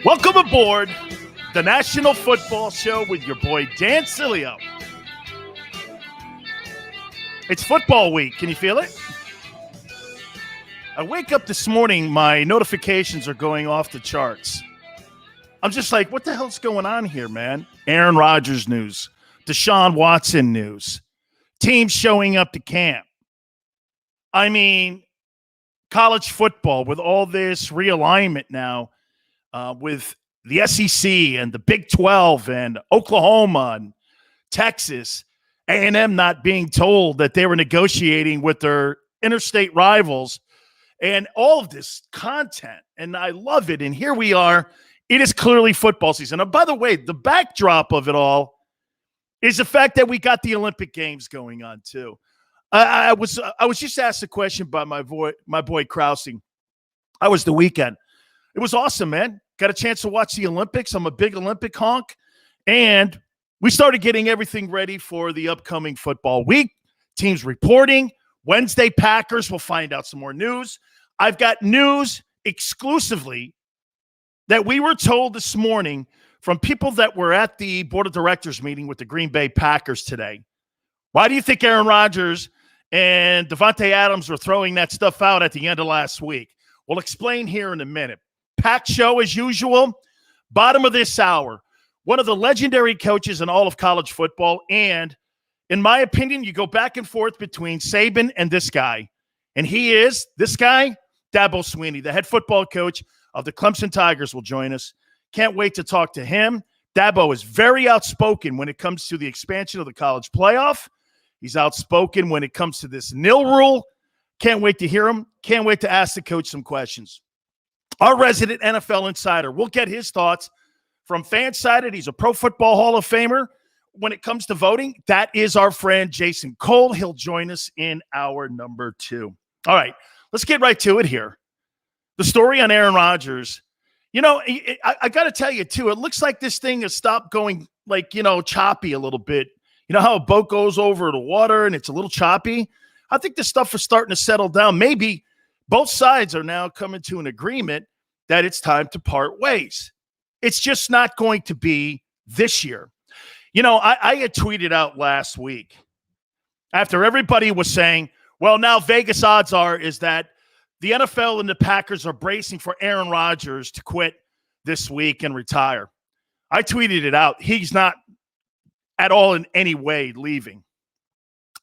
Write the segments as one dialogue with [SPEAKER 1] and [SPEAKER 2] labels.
[SPEAKER 1] Welcome aboard the National Football Show with your boy Dan Sileo. It's football week. Can you feel it? I wake up this morning, my notifications are going off the charts. I'm just like, what the hell's going on here, man? Aaron Rodgers news, Deshaun Watson news, teams showing up to camp. I mean, college football with all this realignment now, with the SEC and the Big 12 and Oklahoma and Texas, A&M not being told that they were negotiating with their interstate rivals, and all of this content. And I love it. And here we are. It is clearly football season. And by the way, the backdrop of it all is the fact that we got the Olympic Games going on too. I was just asked a question by my boy Krause. I was the weekend. It was awesome, man. Got a chance to watch the Olympics. I'm a big Olympic honk. And we started getting everything ready for the upcoming football week. Teams reporting. Wednesday, Packers. We'll find out some more news. I've got news exclusively that we were told this morning from people that were at the board of directors meeting with the Green Bay Packers today. Why do you think Aaron Rodgers and Devontae Adams were throwing that stuff out at the end of last week? We'll explain here in a minute. Packed show as usual. Bottom of this hour. One of the legendary coaches in all of college football. And in my opinion, you go back and forth between Saban and this guy. And he is, this guy, Dabo Swinney, the head football coach of the Clemson Tigers, will join us. Can't wait to talk to him. Dabo is very outspoken when it comes to the expansion of the college playoff. He's outspoken when it comes to this nil rule. Can't wait to hear him. Can't wait to ask the coach some questions. Our resident NFL insider, we'll get his thoughts from FanSided. He's a Pro Football Hall of Famer. When it comes to voting, that is our friend Jason Cole. He'll join us in hour number 2. All right, let's get right to it here. The story on Aaron Rodgers. You know, I got to tell you, too, it looks like this thing has stopped going, like, choppy a little bit. You know how a boat goes over the water and it's a little choppy? I think this stuff is starting to settle down. Maybe both sides are now coming to an agreement that it's time to part ways. It's just not going to be this year. You know, I had tweeted out last week after everybody was saying, well, now Vegas odds is that the NFL and the Packers are bracing for Aaron Rodgers to quit this week and retire. I tweeted it out. He's not at all in any way leaving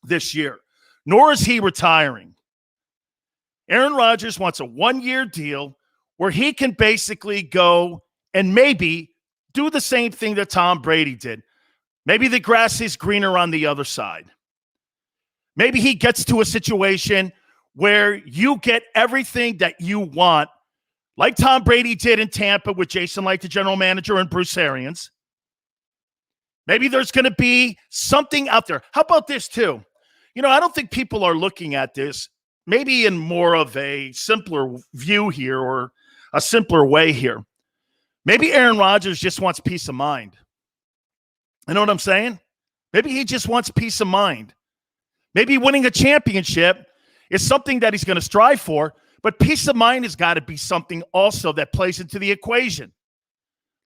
[SPEAKER 1] this year, nor is he retiring. Aaron Rodgers wants a 1-year deal where he can basically go and maybe do the same thing that Tom Brady did. Maybe the grass is greener on the other side. Maybe he gets to a situation where you get everything that you want, like Tom Brady did in Tampa with Jason Light, the general manager, and Bruce Arians. Maybe there's going to be something out there. How about this, too? You know, I don't think people are looking at this maybe in more of a simpler view here or a simpler way here. Maybe Aaron Rodgers just wants peace of mind. You know what I'm saying? Maybe he just wants peace of mind. Maybe winning a championship is something that he's going to strive for, but peace of mind has got to be something also that plays into the equation.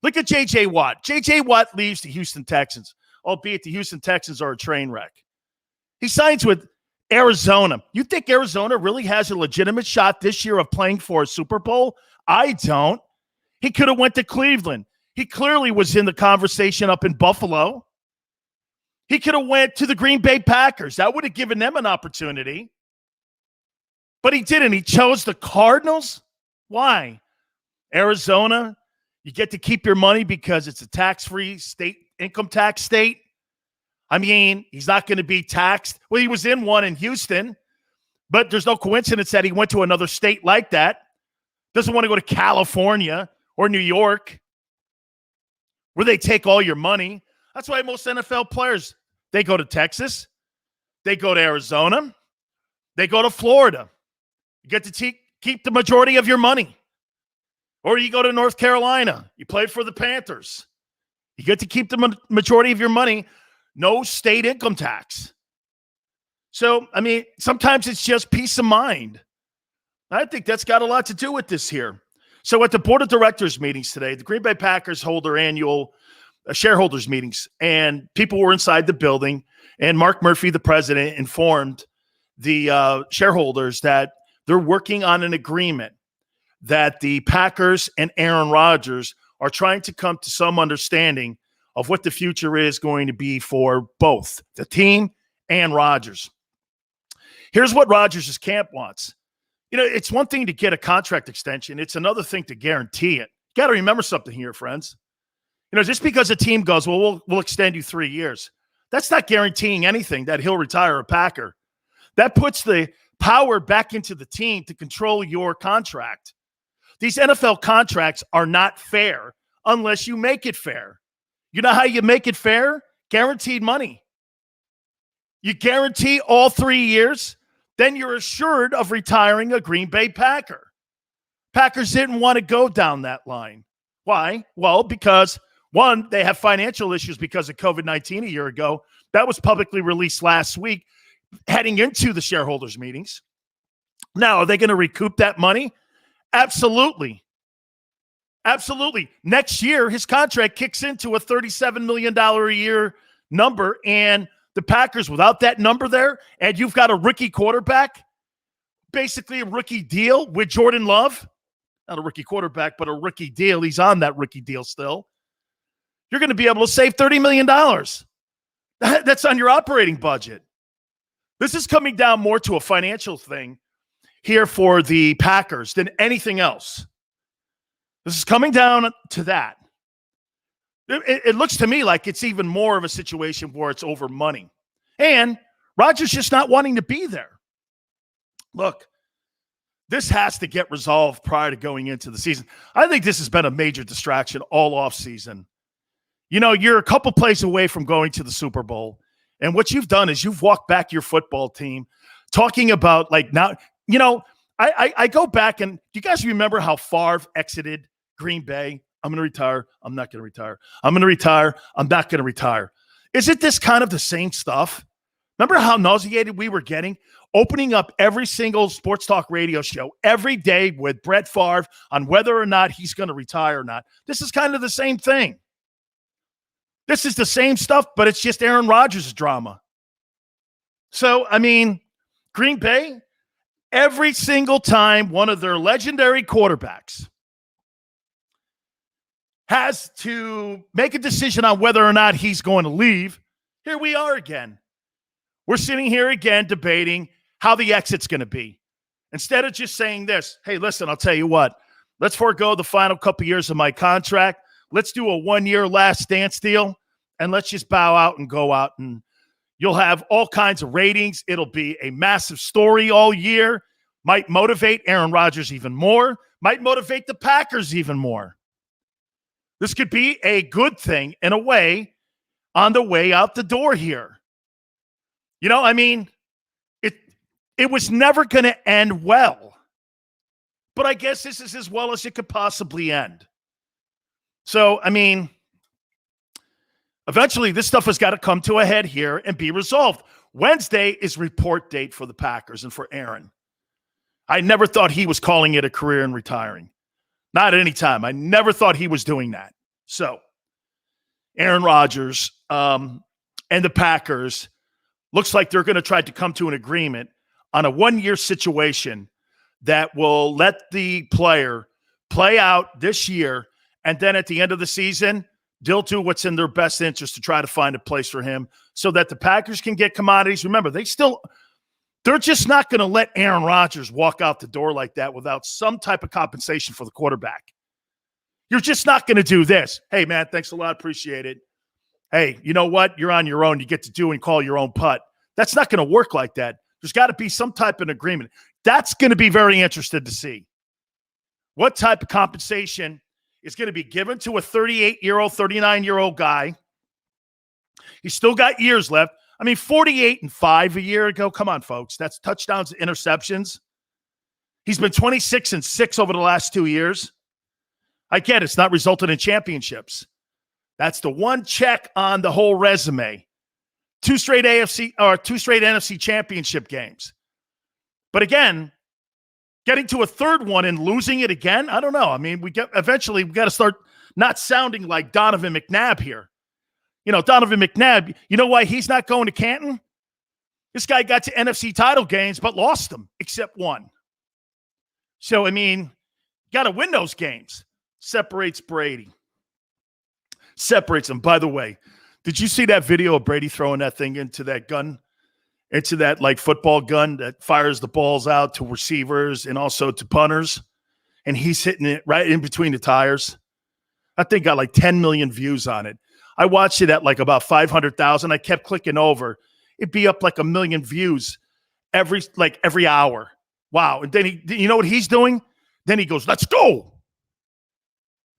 [SPEAKER 1] Look at J.J. Watt. J.J. Watt leaves the Houston Texans, albeit the Houston Texans are a train wreck. He signs with Arizona. You think Arizona really has a legitimate shot this year of playing for a Super Bowl? I don't. He could have went to Cleveland. He clearly was in the conversation up in Buffalo. He could have went to the Green Bay Packers. That would have given them an opportunity. But he didn't. He chose the Cardinals. Why? Arizona, you get to keep your money because it's a tax-free state, income tax state. I mean, he's not going to be taxed. Well, he was in one in Houston, but there's no coincidence that he went to another state like that. Doesn't want to go to California or New York where they take all your money. That's why most NFL players, they go to Texas, they go to Arizona, they go to Florida. You get to keep the majority of your money. Or you go to North Carolina. You play for the Panthers. You get to keep the majority of your money. No state income tax. So, I mean, sometimes it's just peace of mind. I think that's got a lot to do with this here. So at the board of directors meetings today, the Green Bay Packers hold their annual shareholders meetings, and people were inside the building, and Mark Murphy, the president, informed the shareholders that they're working on an agreement that the Packers and Aaron Rodgers are trying to come to some understanding of what the future is going to be for both the team and Rodgers. Here's what Rodgers' camp wants. It's one thing to get a contract extension. It's another thing to guarantee it. You got to remember something here, friends. Just because a team goes, well, we'll extend you 3 years, that's not guaranteeing anything that he'll retire a Packer. That puts the power back into the team to control your contract. These NFL contracts are not fair unless you make it fair. You know how you make it fair? Guaranteed money. You guarantee all 3 years, then you're assured of retiring a Green Bay Packer. Packers didn't want to go down that line. Why? Well, because, one, they have financial issues because of COVID-19 a year ago. That was publicly released last week, heading into the shareholders' meetings. Now, are they going to recoup that money? Absolutely. Absolutely. Next year, his contract kicks into a $37 million a year number, and the Packers, without that number there, and you've got a rookie quarterback, basically a rookie deal with Jordan Love. Not a rookie quarterback, but a rookie deal. He's on that rookie deal still. You're going to be able to save $30 million. That's on your operating budget. This is coming down more to a financial thing here for the Packers than anything else. This is coming down to that. It looks to me like it's even more of a situation where it's over money. And Rodgers just not wanting to be there. Look, this has to get resolved prior to going into the season. I think this has been a major distraction all offseason. You're a couple plays away from going to the Super Bowl. And what you've done is you've walked back your football team talking about now, I go back and do you guys remember how Favre exited Green Bay? I'm going to retire. I'm not going to retire. I'm going to retire. I'm not going to retire. Isn't this kind of the same stuff? Remember how nauseated we were getting? Opening up every single sports talk radio show every day with Brett Favre on whether or not he's going to retire or not. This is kind of the same thing. This is the same stuff, but it's just Aaron Rodgers' drama. So, Green Bay, every single time one of their legendary quarterbacks has to make a decision on whether or not he's going to leave, here we are again. We're sitting here again debating how the exit's going to be. Instead of just saying this, hey, listen, I'll tell you what, let's forego the final couple years of my contract. Let's do a 1-year last dance deal, and let's just bow out and go out, and you'll have all kinds of ratings. It'll be a massive story all year. Might motivate Aaron Rodgers even more. Might motivate the Packers even more. This could be a good thing in a way on the way out the door here. It was never going to end well. But I guess this is as well as it could possibly end. So, eventually this stuff has got to come to a head here and be resolved. Wednesday is report date for the Packers and for Aaron. I never thought he was calling it a career and retiring. Not at any time. I never thought he was doing that. So, Aaron Rodgers and the Packers looks like they're going to try to come to an agreement on a 1-year situation that will let the player play out this year, and then at the end of the season, they'll do what's in their best interest to try to find a place for him so that the Packers can get commodities. Remember, they're just not going to let Aaron Rodgers walk out the door like that without some type of compensation for the quarterback. You're just not going to do this. Hey, man, thanks a lot. Appreciate it. Hey, you know what? You're on your own. You get to do and call your own putt. That's not going to work like that. There's got to be some type of agreement. That's going to be very interesting to see. What type of compensation is going to be given to a 38-year-old, 39-year-old guy? He's still got years left. 48-5 a year ago. Come on, folks. That's touchdowns, interceptions. He's been 26-6 over the last 2 years. I get it. It's not resulted in championships. That's the one check on the whole resume. 2 straight NFC championship games. But again, Getting to a third one and losing it again? I don't know. I mean, we got to start not sounding like Donovan McNabb here. Donovan McNabb, you know why he's not going to Canton? This guy got to NFC title games but lost them, except one. So, I mean, got to win those games. Separates Brady. Separates him. By the way, did you see that video of Brady throwing that thing into that gun? Into that, like, football gun that fires the balls out to receivers and also to punters? And he's hitting it right in between the tires. That thing got like 10 million views on it. I watched it at like about 500,000. I kept clicking over. It'd be up like 1 million views every hour. Wow. And then you know what he's doing? Then he goes, let's go.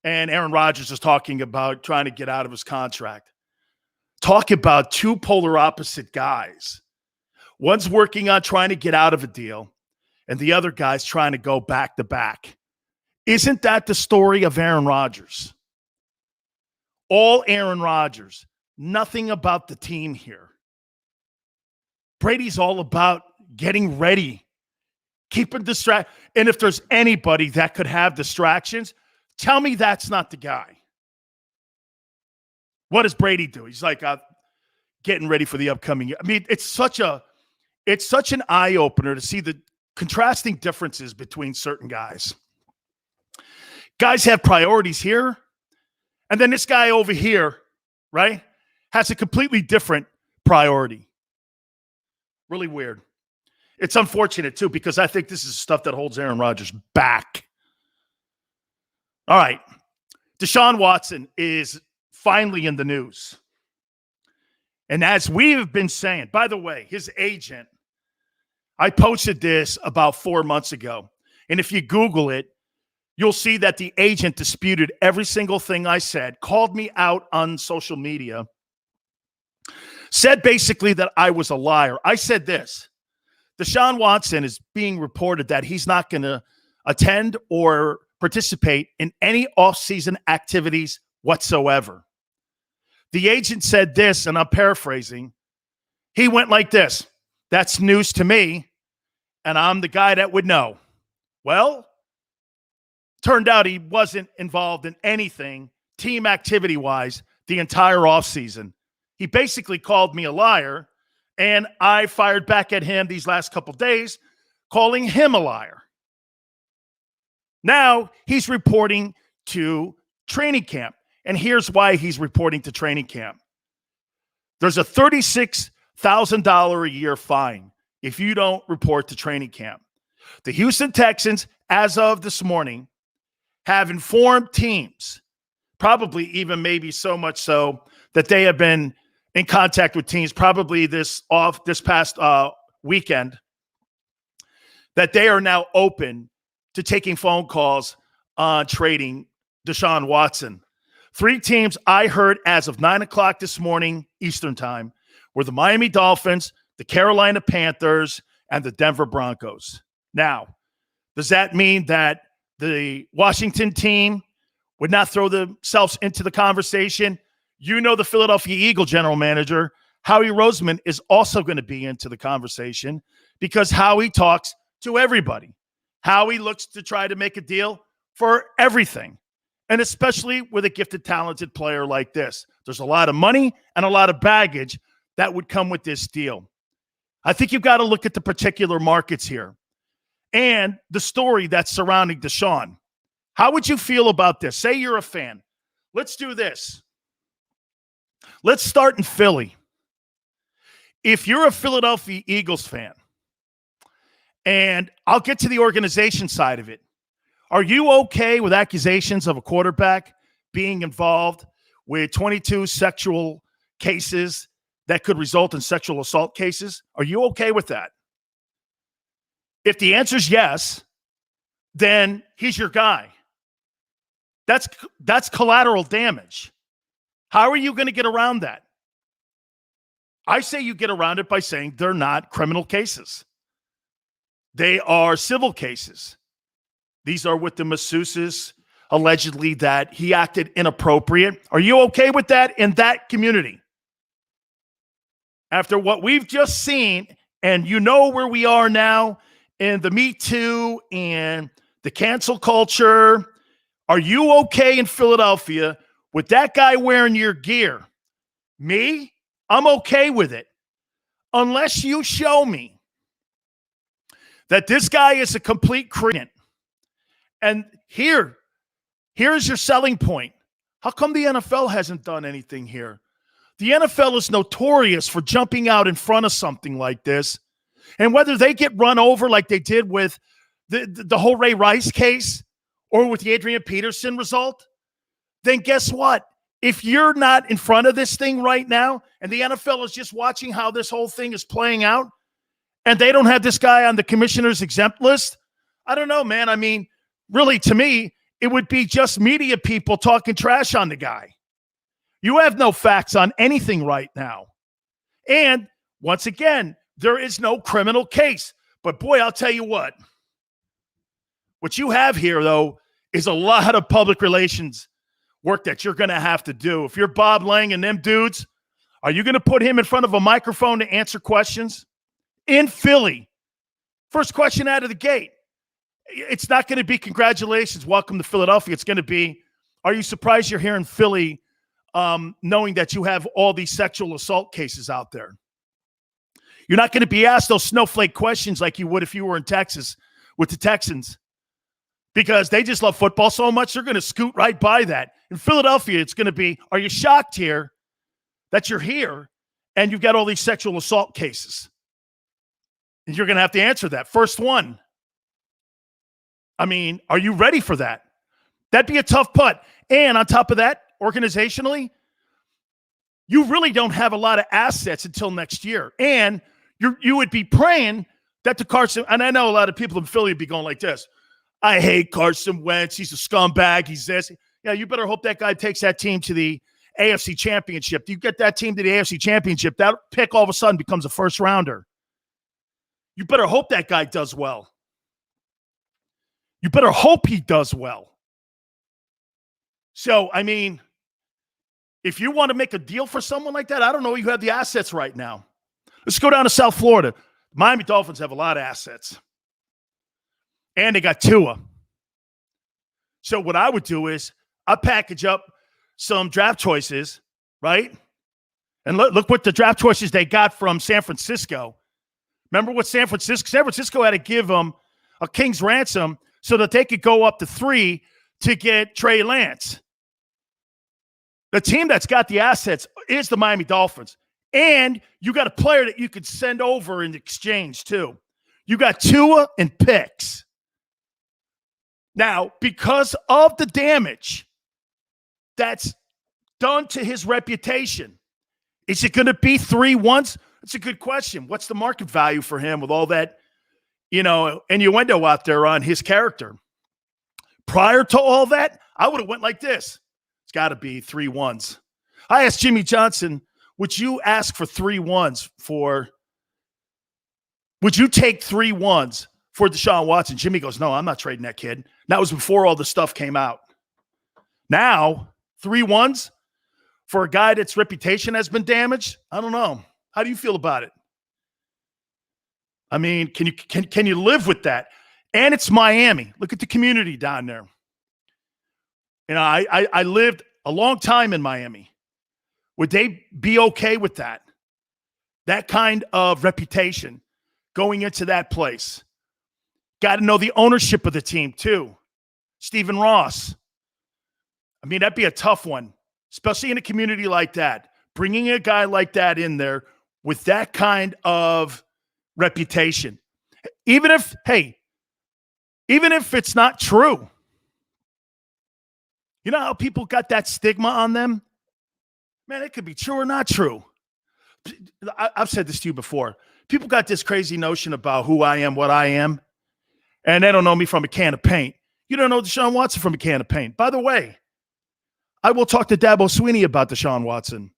[SPEAKER 1] And Aaron Rodgers is talking about trying to get out of his contract. Talk about two polar opposite guys. One's working on trying to get out of a deal, and the other guy's trying to go back to back. Isn't that the story of Aaron Rodgers? All Aaron Rodgers. Nothing about the team here. Brady's all about getting ready, keeping distracted. And if there's anybody that could have distractions, tell me that's not the guy. What does Brady do? He's like getting ready for the upcoming year. I mean, it's such an eye-opener to see the contrasting differences between certain guys. Guys have priorities here, and then this guy over here, right, has a completely different priority. Really weird. It's unfortunate, too, because I think this is stuff that holds Aaron Rodgers back. All right. Deshaun Watson is finally in the news. And as we have been saying, by the way, his agent, I posted this about 4 months ago. And if you Google it, you'll see that the agent disputed every single thing I said, called me out on social media, said basically that I was a liar. I said this: Deshaun Watson is being reported that he's not going to attend or participate in any offseason activities whatsoever. The agent said this, and I'm paraphrasing. He went like this: that's news to me, and I'm the guy that would know. Well, turned out he wasn't involved in anything team activity-wise the entire offseason. He basically called me a liar, and I fired back at him these last couple days, calling him a liar. Now he's reporting to training camp, and here's why he's reporting to training camp. There's a $36,000 a year fine if you don't report to training camp. The Houston Texans, as of this morning, have informed teams, probably even maybe so much so that they have been in contact with teams probably this past weekend, that they are now open to taking phone calls on trading Deshaun Watson. 3 teams I heard as of 9 o'clock this morning Eastern time were the Miami Dolphins, the Carolina Panthers, and the Denver Broncos. Now, does that mean that the Washington team would not throw themselves into the conversation? You know, the Philadelphia Eagle general manager, Howie Roseman, is also going to be into the conversation because Howie talks to everybody. Howie looks to try to make a deal for everything, and especially with a gifted, talented player like this. There's a lot of money and a lot of baggage that would come with this deal. I think you've got to look at the particular markets here and the story that's surrounding Deshaun. How would you feel about this? Say you're a fan. Let's do this. Let's start in Philly. If you're a Philadelphia Eagles fan, and I'll get to the organization side of it, are you okay with accusations of a quarterback being involved with 22 sexual cases that could result in sexual assault cases? Are you okay with that? If the answer is yes, then he's your guy. That's collateral damage. How are you going to get around that? I say you get around it by saying they're not criminal cases. They are civil cases. These are with the masseuses, allegedly that he acted inappropriate. Are you okay with that in that community? After what we've just seen, and you know where we are now and the Me Too and the cancel culture. Are you okay in Philadelphia with that guy wearing your gear? Me? I'm okay with it. Unless you show me that this guy is a complete cretin. And here's your selling point. How come the NFL hasn't done anything here? The NFL is notorious for jumping out in front of something like this. And whether they get run over like they did with the whole Ray Rice case or with the Adrian Peterson result, then guess what? If you're not in front of this thing right now and the NFL is just watching how this whole thing is playing out and they don't have this guy on the commissioner's exempt list, I don't know, man. I mean, really, to me, it would be just media people talking trash on the guy. You have no facts on anything right now. And once again, there is no criminal case. But boy, I'll tell you what you have here, though, is a lot of public relations work that you're going to have to do. If you're Bob Lang and them dudes, are you going to put him in front of a microphone to answer questions? In Philly, first question out of the gate. It's not going to be congratulations, welcome to Philadelphia. It's going to be, are you surprised you're here in Philly knowing that you have all these sexual assault cases out there? You're not going to be asked those snowflake questions like you would if you were in Texas with the Texans, because they just love football so much, they're going to scoot right by that. In Philadelphia, it's going to be, are you shocked here that you're here and you've got all these sexual assault cases? And you're going to have to answer that. First one. I mean, are you ready for that? That'd be a tough putt. And on top of that, organizationally, you really don't have a lot of assets until next year. And you would be praying that the Carson, and I know a lot of people in Philly would be going like this, I hate Carson Wentz. He's a scumbag. He's this. Yeah, you better hope that guy takes that team to the AFC Championship. You get that team to the AFC Championship, that pick all of a sudden becomes a first rounder. You better hope that guy does well. You better hope he does well. So, I mean, if you want to make a deal for someone like that, I don't know. You have the assets right now. Let's go down to South Florida. Miami Dolphins have a lot of assets. And they got Tua. So what I would do is I'd package up some draft choices, right? And look what the draft choices they got from San Francisco. Remember what San Francisco had to give them a king's ransom so that they could go up to 3 to get Trey Lance. The team that's got the assets is the Miami Dolphins. And you got a player that you could send over in exchange too. You got Tua and picks. Now, because of the damage that's done to his reputation, is it going to be 3 once? That's a good question. What's the market value for him with all that, innuendo out there on his character? Prior to all that, I would have went like this. It's got to be 3 ones. I asked Jimmy Johnson, would you ask for 3 ones would you take 3 ones for Deshaun Watson? Jimmy goes, no, I'm not trading that kid. That was before all the stuff came out. Now, 3 ones for a guy that's reputation has been damaged? I don't know. How do you feel about it? I mean, can you live with that? And it's Miami. Look at the community down there. I lived a long time in Miami. Would they be okay with that? That kind of reputation going into that place. Got to know the ownership of the team too. Stephen Ross. I mean, that'd be a tough one, especially in a community like that. Bringing a guy like that in there with that kind of reputation. Even if it's not true. You know how people got that stigma on them? Man, it could be true or not true. I've said this to you before. People got this crazy notion about who I am, what I am, and they don't know me from a can of paint. You don't know Deshaun Watson from a can of paint. By the way, I will talk to Dabo Swinney about Deshaun Watson.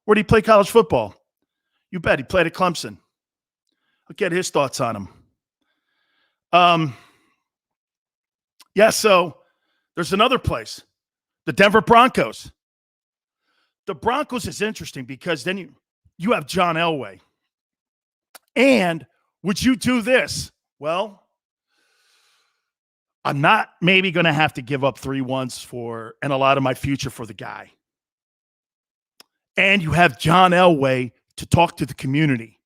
[SPEAKER 1] Where did he play college football? You bet. He played at Clemson. I'll get his thoughts on him. So there's another place. The Denver Broncos. The Broncos is interesting because then you have John Elway. And would you do this? Well, I'm not maybe going to have to give up 3-1s and a lot of my future for the guy. And you have John Elway to talk to the community.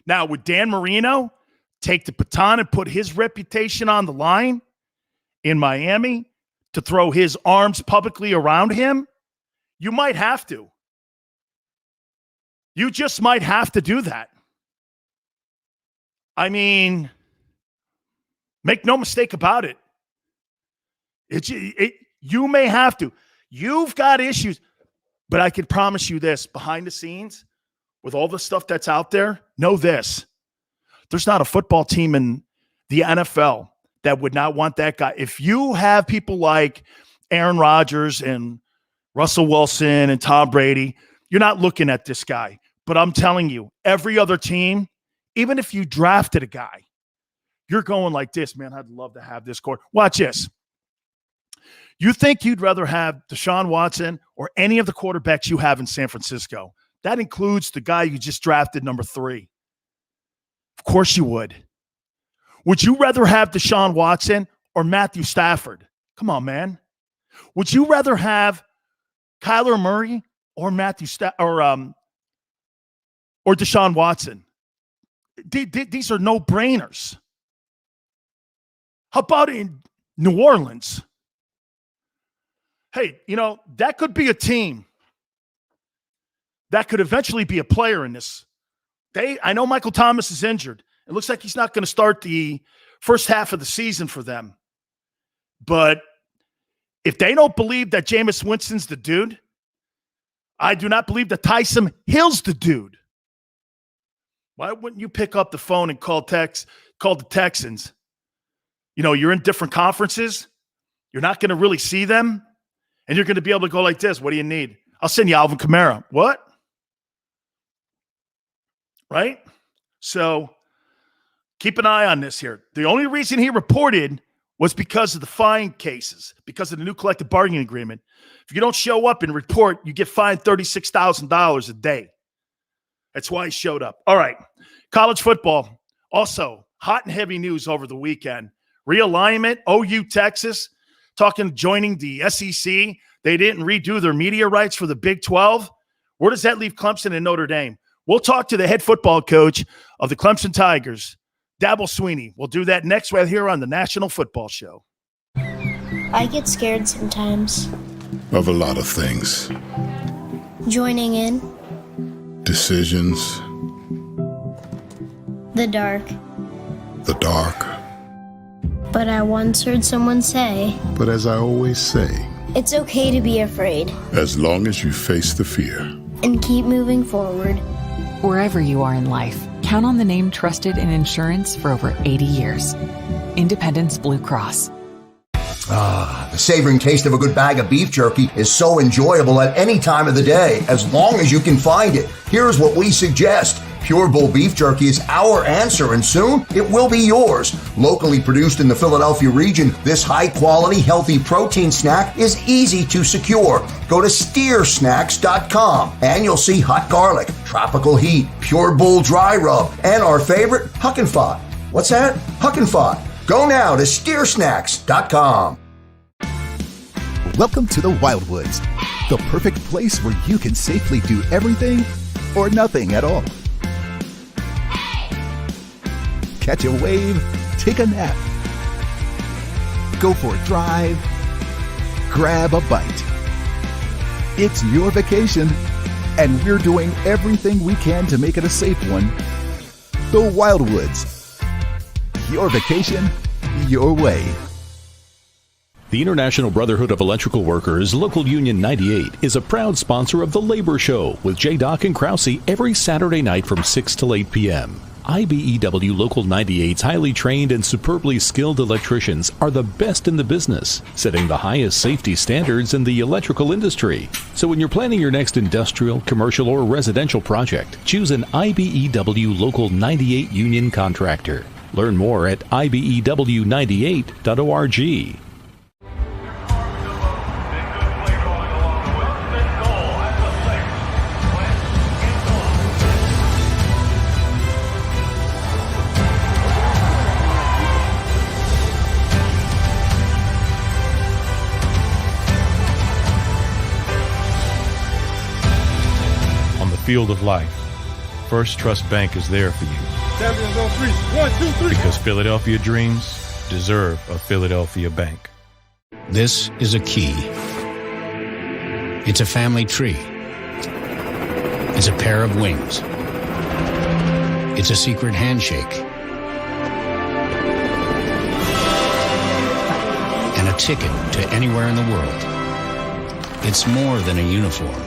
[SPEAKER 1] Now, would Dan Marino take the baton and put his reputation on the line in Miami to throw his arms publicly around him? You might have to. You just might have to do that. I mean, make no mistake about it. You may have to. You've got issues. But I can promise you this, behind the scenes, with all the stuff that's out there, know this. There's not a football team in the NFL that would not want that guy. If you have people like Aaron Rodgers and Russell Wilson and Tom Brady, you're not looking at this guy. But I'm telling you, every other team, even if you drafted a guy, you're going like this, man, I'd love to have this core. Watch this. You think you'd rather have Deshaun Watson or any of the quarterbacks you have in San Francisco? That includes the guy you just drafted, number 3. Of course you would. Would you rather have Deshaun Watson or Matthew Stafford? Come on, man. Would you rather have Kyler Murray or or Deshaun Watson? These are no-brainers. How about in New Orleans? Hey, that could be a team that could eventually be a player in this. I know Michael Thomas is injured. It looks like he's not going to start the first half of the season for them. But if they don't believe that Jameis Winston's the dude, I do not believe that Taysom Hill's the dude. Why wouldn't you pick up the phone and call the Texans? You're in different conferences. You're not going to really see them. And you're going to be able to go like this. What do you need? I'll send you Alvin Kamara. What? Right? So keep an eye on this here. The only reason he reported was because of the fine cases, because of the new collective bargaining agreement. If you don't show up and report, you get fined $36,000 a day. That's why he showed up. All right. College football. Also, hot and heavy news over the weekend. Realignment, OU, Texas. Joining the SEC. They didn't redo their media rights for the Big 12. Where does that leave Clemson and Notre Dame? We'll talk to the head football coach of the Clemson Tigers, Dabo Swinney. We'll do that next right here on the National Football Show.
[SPEAKER 2] I get scared sometimes.
[SPEAKER 3] Of a lot of things.
[SPEAKER 2] Joining in.
[SPEAKER 3] Decisions.
[SPEAKER 2] The dark.
[SPEAKER 3] The dark.
[SPEAKER 2] But I once heard someone say,
[SPEAKER 3] but as I always say,
[SPEAKER 2] it's okay to be afraid.
[SPEAKER 3] As long as you face the fear.
[SPEAKER 2] And keep moving forward.
[SPEAKER 4] Wherever you are in life, count on the name trusted in insurance for over 80 years. Independence Blue Cross.
[SPEAKER 5] The savoring taste of a good bag of beef jerky is so enjoyable at any time of the day, as long as you can find it. Here's what we suggest. Pure Bull Beef Jerky is our answer, and soon it will be yours. Locally produced in the Philadelphia region, this high-quality, healthy protein snack is easy to secure. Go to steersnacks.com, and you'll see hot garlic, tropical heat, Pure Bull dry rub, and our favorite, Huck and Fod. What's that? Huck and Fod. Go now to steersnacks.com.
[SPEAKER 6] Welcome to the Wildwoods, the perfect place where you can safely do everything or nothing at all. Catch a wave, take a nap, go for a drive, grab a bite. It's your vacation, and we're doing everything we can to make it a safe one. The Wildwoods. Your vacation, your way.
[SPEAKER 7] The International Brotherhood of Electrical Workers, Local Union 98, is a proud sponsor of The Labor Show with J. Doc and Krause every Saturday night from 6 till 8 p.m. IBEW Local 98's highly trained and superbly skilled electricians are the best in the business, setting the highest safety standards in the electrical industry. So when you're planning your next industrial, commercial, or residential project, choose an IBEW Local 98 union contractor. Learn more at ibew98.org.
[SPEAKER 8] field of life, First Trust Bank is there for you. Champions on three. 1, 2, 3. Because Philadelphia dreams deserve a Philadelphia bank.
[SPEAKER 9] This is a key. It's a family tree. It's a pair of wings. It's a secret handshake. And a ticket to anywhere in the world. It's more than a uniform.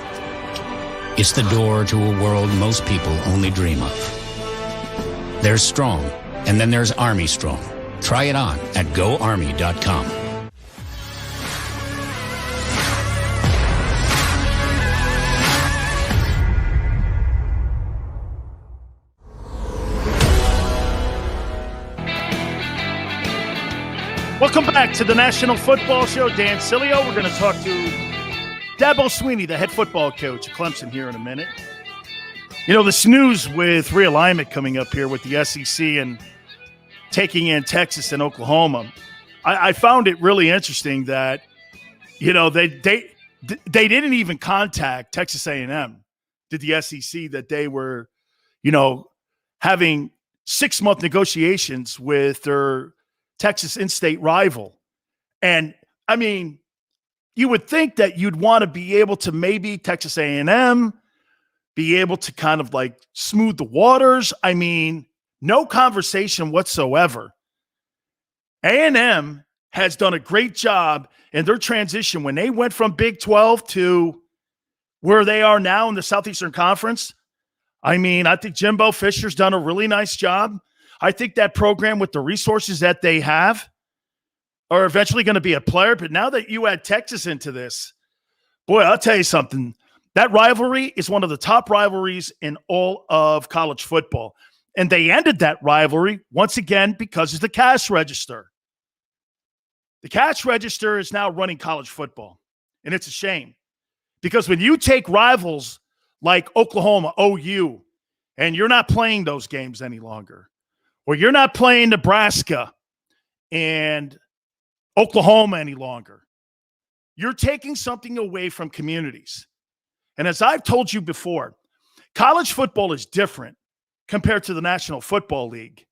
[SPEAKER 9] It's the door to a world most people only dream of. There's Strong, and then there's Army Strong. Try it on at GoArmy.com.
[SPEAKER 1] Welcome back to the National Football Show. Dan Sileo. We're going to talk to Dabo Swinney, the head football coach at Clemson, here in a minute. You know, this news with realignment coming up here with the SEC and taking in Texas and Oklahoma, I found it really interesting that, you know, they didn't even contact Texas A&M, did the SEC, that they were, you know, having 6-month negotiations with their Texas in-state rival. And, I mean, you would think that you'd want to be able to maybe Texas A&M be able to kind of like smooth the waters. I mean, no conversation whatsoever. A&M has done a great job in their transition when they went from Big 12 to where they are now in the Southeastern Conference. I mean, I think Jimbo Fisher's done a really nice job. I think that program with the resources that they have are eventually going to be a player. But now that you add Texas into this, boy, I'll tell you something. That rivalry is one of the top rivalries in all of college football. And they ended that rivalry once again because of the cash register. The cash register is now running college football. And it's a shame. Because when you take rivals like Oklahoma, OU, and you're not playing those games any longer, or you're not playing Nebraska and Oklahoma any longer, you're taking something away from communities. And as I've told you before, college football is different compared to the National Football League.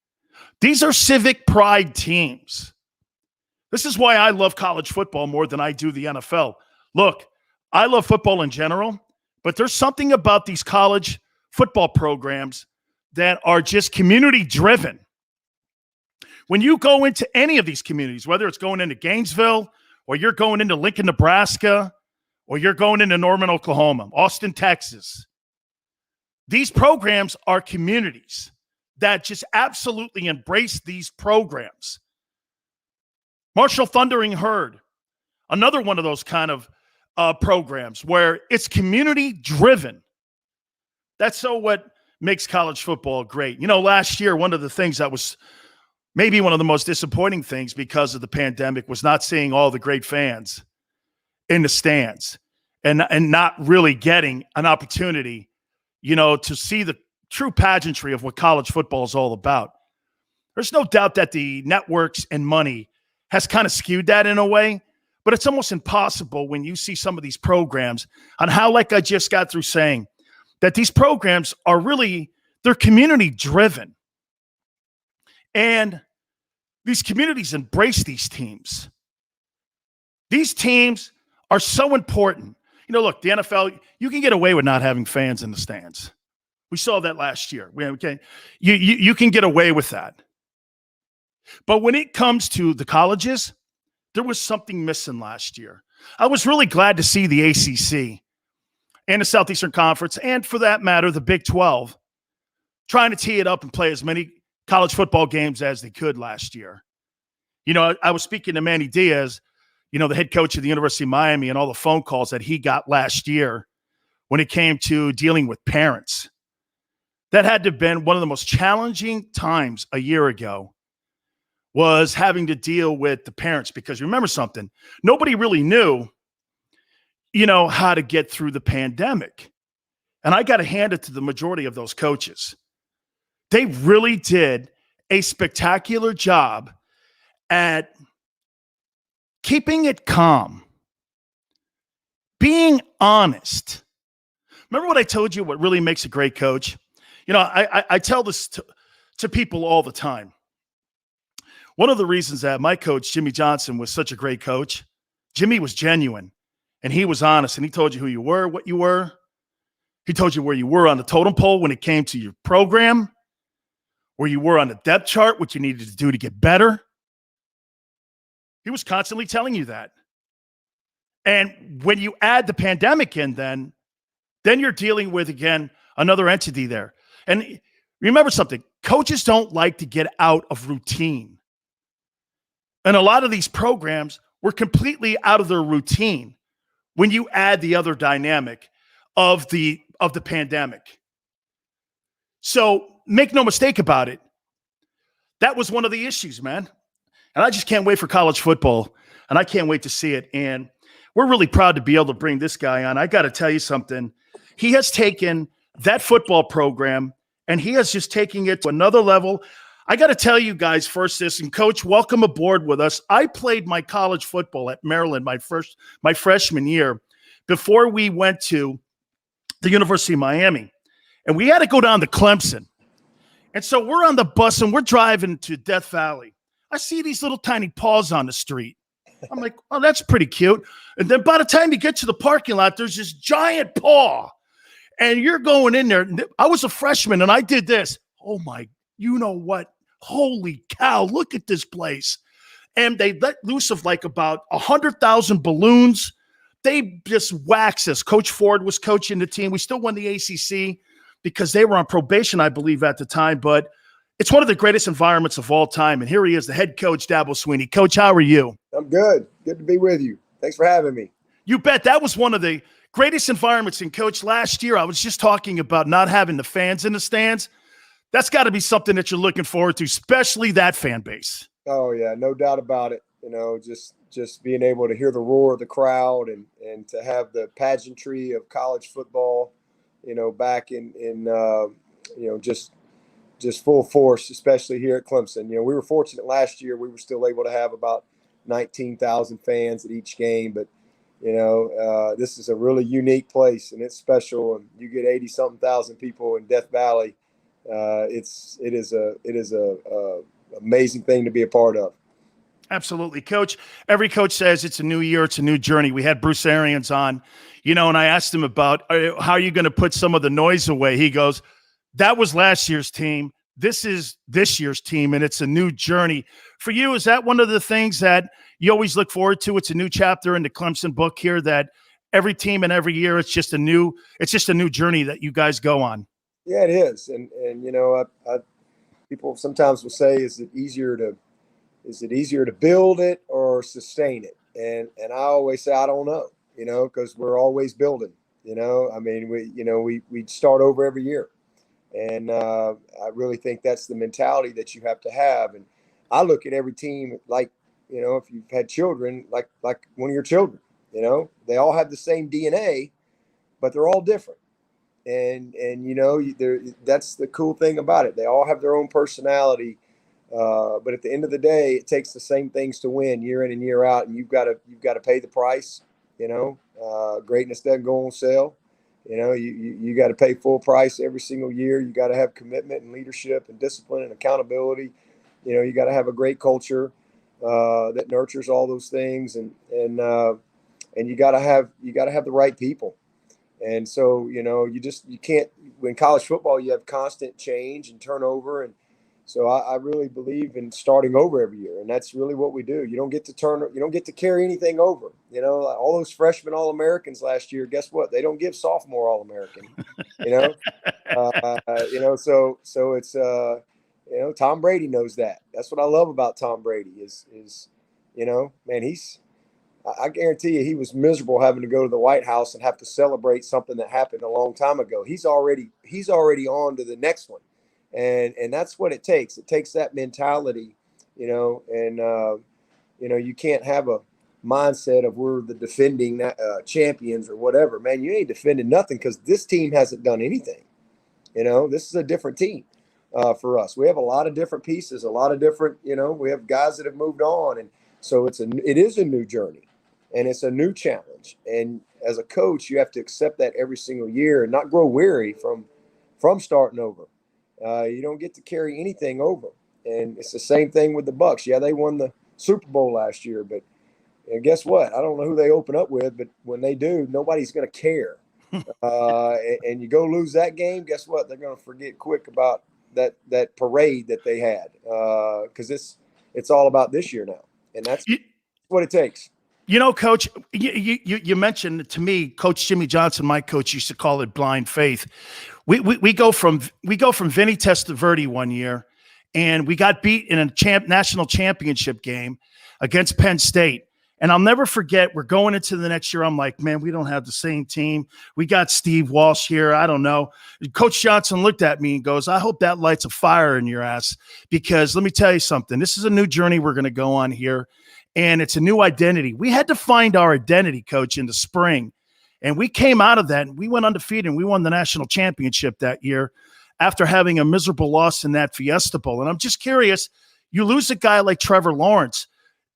[SPEAKER 1] These are civic pride teams. This is why I love college football more than I do the NFL. Look, I love football in general, but there's something about these college football programs that are just community driven. When you go into any of these communities, whether it's going into Gainesville or you're going into Lincoln, Nebraska, or you're going into Norman, Oklahoma, Austin, Texas, these programs are communities that just absolutely embrace these programs. Marshall Thundering Herd, another one of those kind of programs where it's community driven. That's so what makes college football great. You know, last year, one of the things that was maybe one of the most disappointing things because of the pandemic was not seeing all the great fans in the stands and not really getting an opportunity, you know, to see the true pageantry of what college football is all about. There's no doubt that the networks and money has kind of skewed that in a way, but it's almost impossible when you see some of these programs on how, like I just got through saying, that these programs are really, they're community driven. And these communities embrace these teams. These teams are so important. You know, look, the NFL, you can get away with not having fans in the stands. We saw that last year. You can get away with that. But when it comes to the colleges, there was something missing last year. I was really glad to see the ACC and the Southeastern Conference, and for that matter, the Big 12, trying to tee it up and play as many college football games as they could last year. You know, I was speaking to Manny Diaz, you know, the head coach of the University of Miami, and all the phone calls that he got last year when it came to dealing with parents. That had to have been one of the most challenging times a year ago, was having to deal with the parents, because remember something, nobody really knew, you know, how to get through the pandemic. And I got to hand it to the majority of those coaches. They really did a spectacular job at keeping it calm, being honest, Remember what I told you, what really makes a great coach? You know, I tell this to people all the time. One of the reasons that my coach, Jimmy Johnson, was such a great coach, Jimmy was genuine, and he was honest, and he told you who you were, what you were. He told you where you were on the totem pole when it came to your program, where you were on the depth chart, what you needed to do to get better. He was constantly telling you that. And when you add the pandemic in, then you're dealing with, again, another entity there. And remember something, coaches don't like to get out of routine. And a lot of these programs were completely out of their routine when you add the other dynamic of the pandemic. So make no mistake about it. That was one of the issues, man. And I just can't wait for college football, and I can't wait to see it. And we're really proud to be able to bring this guy on. I got to tell you something. He has taken that football program, and he has just taken it to another level. I got to tell you guys first this, and Coach, welcome aboard with us. I played my college football at Maryland my freshman year before we went to the University of Miami, and we had to go down to Clemson. And so we're on the bus, and we're driving to Death Valley. I see these little tiny paws on the street. I'm like, oh, that's pretty cute. And then by the time you get to the parking lot, there's this giant paw. And you're going in there. I was a freshman, and I did this. Oh, my, you know what? Holy cow, look at this place. And they let loose of like about 100,000 balloons. They just waxed us. Coach Ford was coaching the team. We still won the ACC because they were on probation, I believe, at the time. But it's one of the greatest environments of all time. And here he is, the head coach, Dabo Swinney. Coach, how are you?
[SPEAKER 10] I'm good. Good to be with you. Thanks for having me.
[SPEAKER 1] You bet. That was one of the greatest environments. And, Coach, last year I was just talking about not having the fans in the stands. That's got to be something that you're looking forward to, especially that fan base.
[SPEAKER 10] Oh, yeah, no doubt about it. You know, just being able to hear the roar of the crowd and to have the pageantry of college football, you know, back in you know, just full force, especially here at Clemson. You know, we were fortunate last year. We were still able to have about 19,000 fans at each game. But, you know, this is a really unique place, and it's special. And you get 80-something thousand people in Death Valley. It is a amazing thing to be a part of.
[SPEAKER 1] Absolutely, Coach. Every coach says it's a new year, it's a new journey. We had Bruce Arians on, you know, and I asked him about how are you going to put some of the noise away. He goes, that was last year's team. This is this year's team, and it's a new journey. For you, is that one of the things that you always look forward to? It's a new chapter in the Clemson book here that every team and every year it's just a new journey that you guys go on.
[SPEAKER 10] Yeah, it is. And you know, people sometimes will say, is it easier to build it or sustain it? And I always say, I don't know, you know, because we're always building, you know. I mean, we start over every year. And I really think that's the mentality that you have to have. And I look at every team like, you know, if you've had children, like one of your children, you know, they all have the same DNA, but they're all different. And you know, that's the cool thing about it. They all have their own personality. But at the end of the day, it takes the same things to win year in and year out. And you've got to pay the price, you know. Greatness doesn't go on sale. You know, you got to pay full price every single year. You got to have commitment and leadership and discipline and accountability. You know, you got to have a great culture that nurtures all those things, and you got to have the right people. And so, you know, you can't. In college football, you have constant change and turnover, and so I really believe in starting over every year, and that's really what we do. You don't get to carry anything over. You know, all those freshman All-Americans last year, guess what? They don't give sophomore All-American. You know, you know, so it's you know, Tom Brady knows that. That's what I love about Tom Brady is you know, man, I guarantee you he was miserable having to go to the White House and have to celebrate something that happened a long time ago. He's already on to the next one. And that's what it takes. It takes that mentality, you know, and, you know, you can't have a mindset of we're the defending champions or whatever. Man, you ain't defending nothing because this team hasn't done anything. You know, this is a different team for us. We have a lot of different pieces, a lot of different, you know, we have guys that have moved on. And so it is a new journey. and it's a new challenge. And as a coach, you have to accept that every single year and not grow weary from starting over. You don't get to carry anything over. And it's the same thing with the Bucs. Yeah, they won the Super Bowl last year, but guess what? I don't know who they open up with, but when they do, nobody's going to care. And you go lose that game, guess what? They're going to forget quick about that parade that they had, because it's all about this year now, and that's what it takes.
[SPEAKER 1] You know, Coach, you mentioned to me, Coach Jimmy Johnson, my coach, used to call it blind faith. We go from Vinny Testaverde one year, and we got beat in a national championship game against Penn State. And I'll never forget, we're going into the next year. I'm like, man, we don't have the same team. We got Steve Walsh here. I don't know. Coach Johnson looked at me and goes, I hope that lights a fire in your ass, because let me tell you something. This is a new journey we're going to go on here, and it's a new identity. We had to find our identity, Coach, in the spring. And we came out of that, and we went undefeated, and we won the national championship that year after having a miserable loss in that Fiesta Bowl. And I'm just curious, you lose a guy like Trevor Lawrence.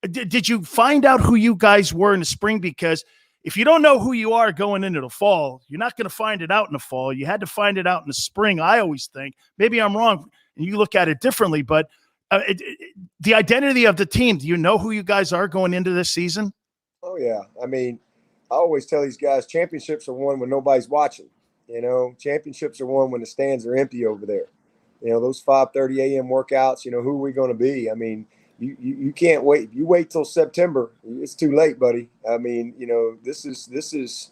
[SPEAKER 1] Did you find out who you guys were in the spring? Because if you don't know who you are going into the fall, you're not going to find it out in the fall. You had to find it out in the spring, I always think. Maybe I'm wrong, and you look at it differently, but the identity of the team, do you know who you guys are going into this season?
[SPEAKER 10] Oh, yeah. I mean, I always tell these guys championships are won when nobody's watching. You know, championships are won when the stands are empty over there. You know, those 5:30 a.m. workouts, you know, who are we going to be? I mean, you can't wait. If you wait till September, it's too late, buddy. I mean, you know, this is,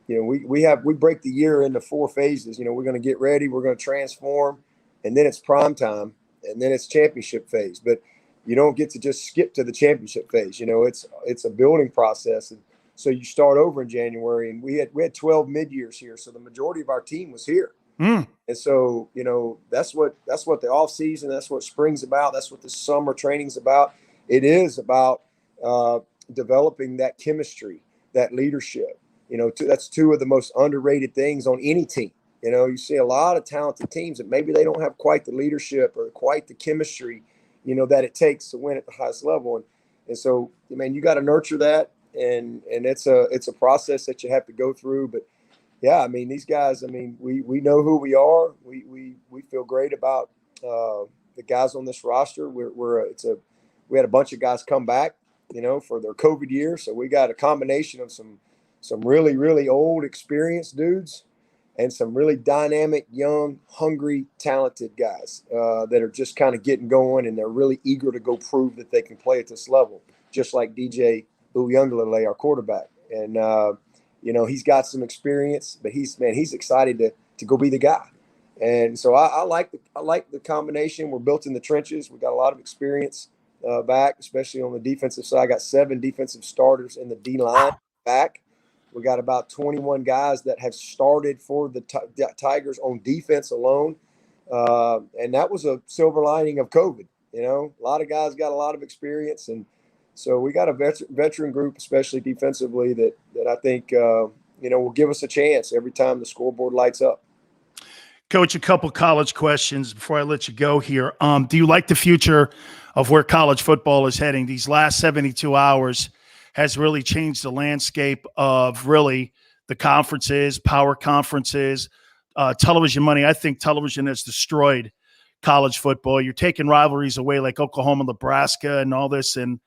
[SPEAKER 10] you know, we break the year into 4 phases. You know, we're going to get ready, we're going to transform, and then it's prime time, and then it's championship phase. But you don't get to just skip to the championship phase. You know, it's a building process. And so you start over in January, and we had 12 mid-years here. So the majority of our team was here. And so, you know, that's what the off season, that's what spring's about. That's what the summer training's about. It is about developing that chemistry, that leadership. You know, that's 2 of the most underrated things on any team. You know, you see a lot of talented teams that maybe they don't have quite the leadership or quite the chemistry, you know, that it takes to win at the highest level. And so, I mean, you got to nurture that, and it's a process that you have to go through. But yeah, I mean, these guys, I mean, we know who we are. We feel great about the guys on this roster. We had a bunch of guys come back, you know, for their COVID year. So we got a combination of some really, really old, experienced dudes and some really dynamic, young, hungry, talented guys that are just kind of getting going, and they're really eager to go prove that they can play at this level, just like DJ Uyunglele, our quarterback. And you know, he's got some experience, but he's excited to go be the guy. And so I like the combination. We're built in the trenches. We got a lot of experience back, especially on the defensive side. I got 7 defensive starters in the D-line back. We got about 21 guys that have started for the Tigers on defense alone. And that was a silver lining of COVID. You know, a lot of guys got a lot of experience, and so we got a veteran group, especially defensively, that I think, you know, will give us a chance every time the scoreboard lights up.
[SPEAKER 1] Coach, a couple college questions before I let you go here. Do you like the future of where college football is heading? These last 72 hours has really changed the landscape of really the conferences, power conferences, television money. I think television has destroyed college football. You're taking rivalries away like Oklahoma, Nebraska, and all this, and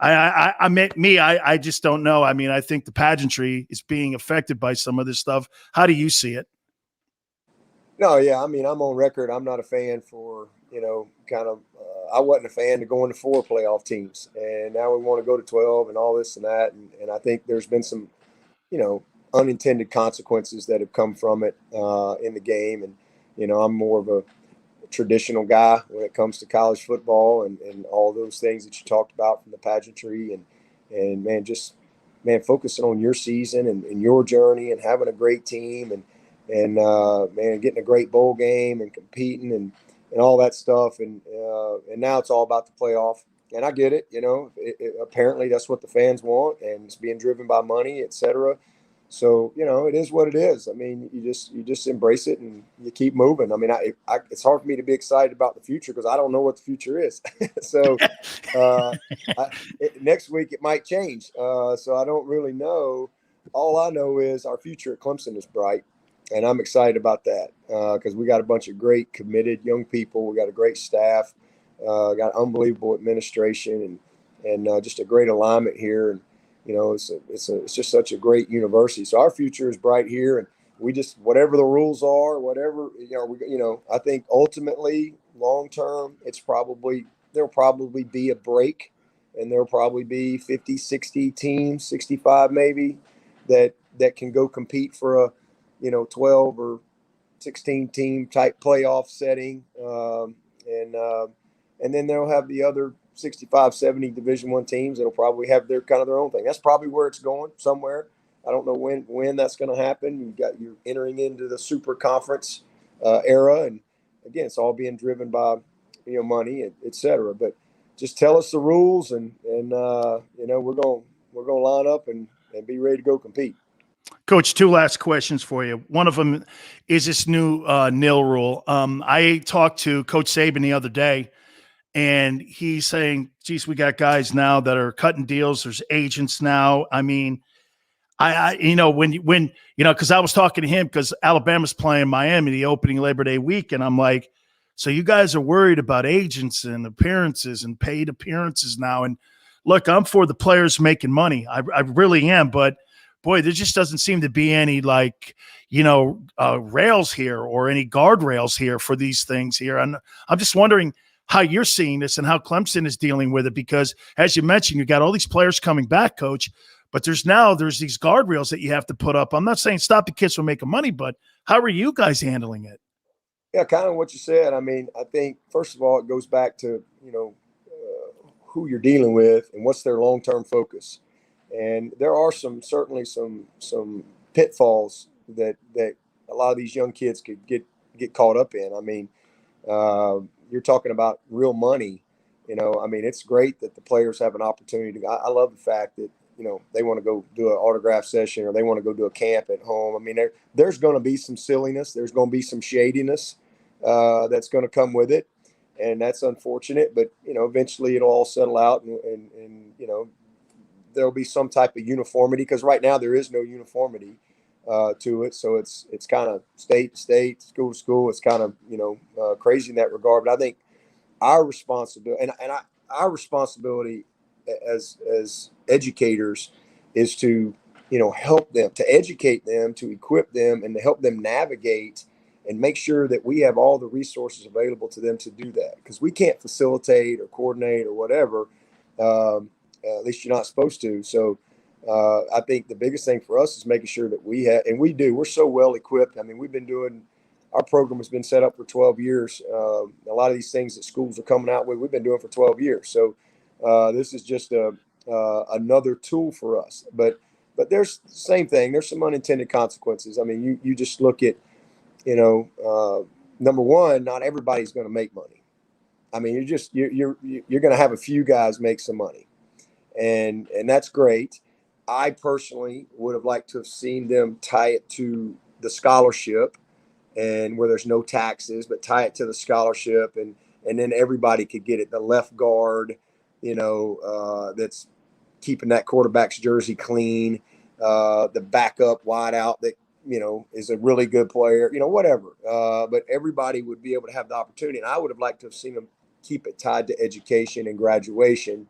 [SPEAKER 1] I just don't know. I mean, I think the pageantry is being affected by some of this stuff. How do you see it?
[SPEAKER 10] No, yeah. I mean, I'm on record. I'm not a fan for, you know, kind of, I wasn't a fan to going to 4 playoff teams, and now we want to go to 12 and all this and that. And I think there's been some, you know, unintended consequences that have come from it in the game. And, you know, I'm more of a traditional guy when it comes to college football and all those things that you talked about from the pageantry and man, focusing on your season and your journey and having a great team and man, getting a great bowl game and competing and all that stuff. And now it's all about the playoff. And I get it, you know, apparently that's what the fans want, and it's being driven by money, et cetera. So, it is what it is. I mean, you just embrace it and you keep moving. I mean, it's hard for me to be excited about the future because I don't know what the future is. So next week it might change. So I don't really know. All I know is our future at Clemson is bright, and I'm excited about that because we got a bunch of great, committed young people. We got a great staff, got unbelievable administration, and just a great alignment here. And it's just such a great university. So our future is bright here, and we just, whatever the rules are, whatever, I think ultimately long term, there'll probably be a break, and there'll probably be 50, 60 teams, 65 maybe that can go compete for a, 12 or 16 team type playoff setting. And then they'll have the other 65, 70 Division I teams that'll probably have their own thing. That's probably where it's going somewhere. I don't know when that's going to happen. You're entering into the super conference era, and again, it's all being driven by money, et cetera. But just tell us the rules, and we're going to line up and be ready to go compete.
[SPEAKER 1] Coach, two last questions for you. One of them is this new nil rule. I talked to Coach Saban the other day, and he's saying, geez, we got guys now that are cutting deals. There's agents now. I mean, because I was talking to him because Alabama's playing Miami the opening Labor Day week. And I'm like, so you guys are worried about agents and appearances and paid appearances now. And look, I'm for the players making money. I really am. But boy, there just doesn't seem to be any rails here or any guardrails here for these things here. And I'm just wondering how you're seeing this and how Clemson is dealing with it, because as you mentioned, you got all these players coming back, Coach, but there's these guardrails that you have to put up. I'm not saying stop the kids from making money, but how are you guys handling it?
[SPEAKER 10] Yeah, kind of what you said. I mean, I think first of all, it goes back to, who you're dealing with and what's their long-term focus. And there are certainly some pitfalls that a lot of these young kids could get caught up in. I mean, you're talking about real money. I mean, it's great that the players have an opportunity. I love the fact that, they want to go do an autograph session or they want to go do a camp at home. I mean, there's going to be some silliness. There's going to be some shadiness that's going to come with it. And that's unfortunate, but, eventually it'll all settle out and there'll be some type of uniformity, because right now there is no uniformity to it. So it's kind of state to state, school to school. It's kind of, crazy in that regard. But I think our responsibility our responsibility as educators is to, help them, to educate them, to equip them, and to help them navigate and make sure that we have all the resources available to them to do that. Because we can't facilitate or coordinate or whatever. At least you're not supposed to. So I think the biggest thing for us is making sure that we're so well equipped. I mean, our program has been set up for 12 years. A lot of these things that schools are coming out with, we've been doing for 12 years. So this is just another tool for us. But there's the same thing. There's some unintended consequences. I mean, you just look at, number one, not everybody's going to make money. I mean, you're going to have a few guys make some money. And that's great. I personally would have liked to have seen them tie it to the scholarship, and where there's no taxes, but tie it to the scholarship, and then everybody could get it. The left guard, that's keeping that quarterback's jersey clean, the backup wideout that, is a really good player, whatever. But everybody would be able to have the opportunity. And I would have liked to have seen them keep it tied to education and graduation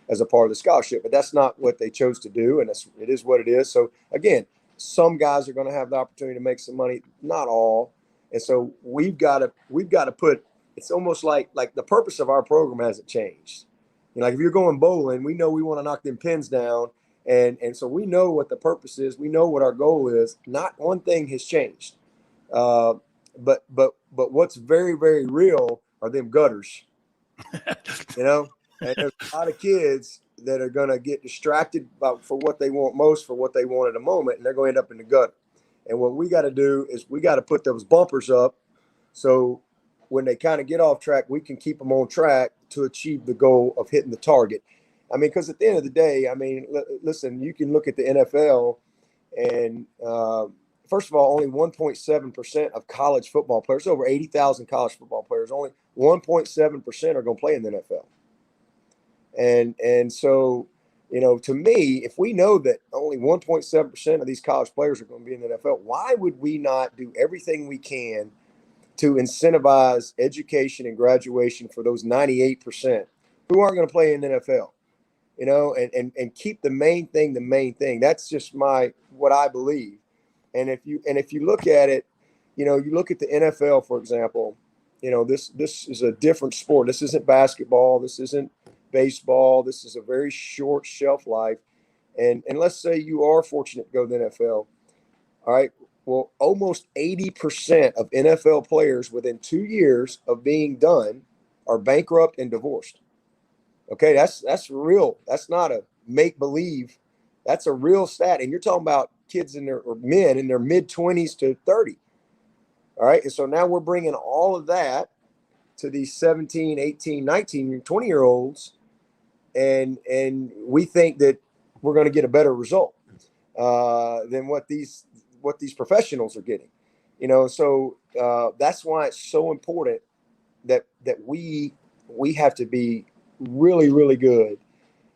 [SPEAKER 10] as a part of the scholarship, but that's not what they chose to do. And it is what it is. So again, some guys are going to have the opportunity to make some money, not all. And so we've got to put, it's almost like the purpose of our program hasn't changed. Like if you're going bowling, we know we want to knock them pins down. And so we know what the purpose is. We know what our goal is. Not one thing has changed. But what's very, very real are them gutters, and there's a lot of kids that are going to get distracted for what they want most, for what they want at a moment, and they're going to end up in the gutter. And what we got to do is we got to put those bumpers up so when they kind of get off track, we can keep them on track to achieve the goal of hitting the target. I mean, because at the end of the day, I mean, listen, you can look at the NFL And first of all, only 1.7% of college football players, over 80,000 college football players, only 1.7% are going to play in the NFL. And so, you know, to me, if we know that only 1.7% of these college players are going to be in the NFL, why would we not do everything we can to incentivize education and graduation for those 98% who aren't going to play in the NFL? You know, and keep the main thing the main thing. That's just what I believe. And if you look at it, you know, you look at the NFL, for example, you know, this is a different sport. This isn't basketball. This isn't baseball. This is a very short shelf life. And let's say you are fortunate to go to the NFL. All right. Well, almost 80% of NFL players within 2 years of being done are bankrupt and divorced. Okay, that's real. That's not a make-believe. That's a real stat. And you're talking about kids or men in their mid-20s to 30. All right, and so now we're bringing all of that to these 17, 18, 19, 20-year-olds, and we think that we're going to get a better result than what these professionals are getting. You know, so that's why it's so important that we have to be really, really good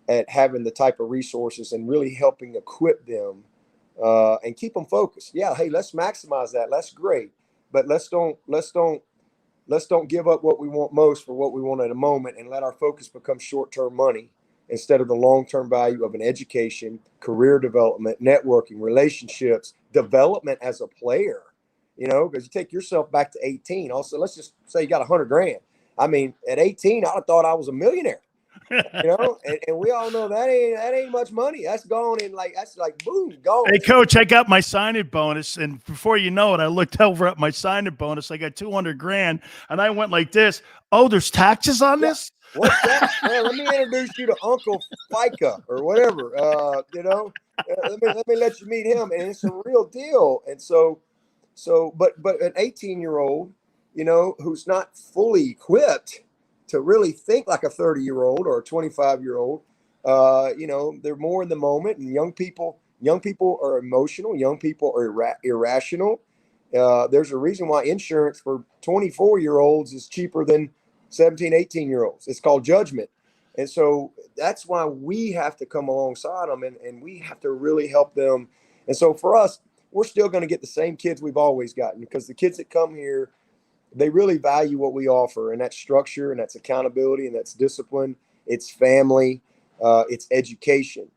[SPEAKER 10] at having the type of resources and really helping equip them and keep them focused. Yeah, hey, let's maximize that. That's great, but let's don't give up what we want most for what we want at a moment, and let our focus become short-term money instead of the long-term value of an education, career development, networking, relationships, development as a player. You know, because you take yourself back to 18. Also, let's just say you got $100,000. I mean, at 18, I'd have thought I was a millionaire. You know, and we all know that ain't much money. That's gone in that's like boom, gone.
[SPEAKER 1] Hey, Coach, I got my signing bonus, and before you know it, I looked over at my signing bonus. I got $200,000, and I went like this. Oh, there's taxes on this?
[SPEAKER 10] What's that? Man, let me introduce you to Uncle FICA or whatever. You know, let me let you meet him, and it's a real deal. And so, but an 18-year-old, you know, who's not fully equipped to really think like a 30-year-old or a 25-year-old, you know, they're more in the moment. And young people are emotional. Young people are irrational. There's a reason why insurance for 24-year-olds is cheaper than 17, 18-year-olds. It's called judgment. And so that's why we have to come alongside them, and we have to really help them. And so for us, we're still going to get the same kids we've always gotten, because the kids that come here, they really value what we offer, and that's structure, and that's accountability, and that's discipline. It's family, it's education.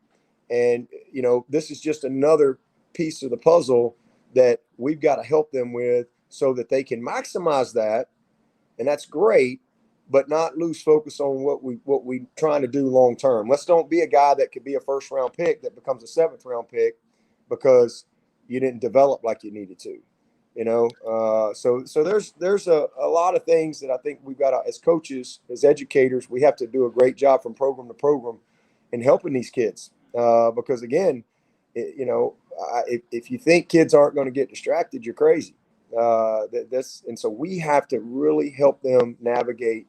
[SPEAKER 10] And, you know, this is just another piece of the puzzle that we've got to help them with so that they can maximize that. And that's great, but not lose focus on what we trying to do long term. Let's don't be a guy that could be a first round pick that becomes a seventh round pick because you didn't develop like you needed to. You know, so there's a lot of things that I think we've got to, as coaches, as educators, we have to do a great job from program to program in helping these kids. Because again, you know, if you think kids aren't going to get distracted, you're crazy. And so we have to really help them navigate,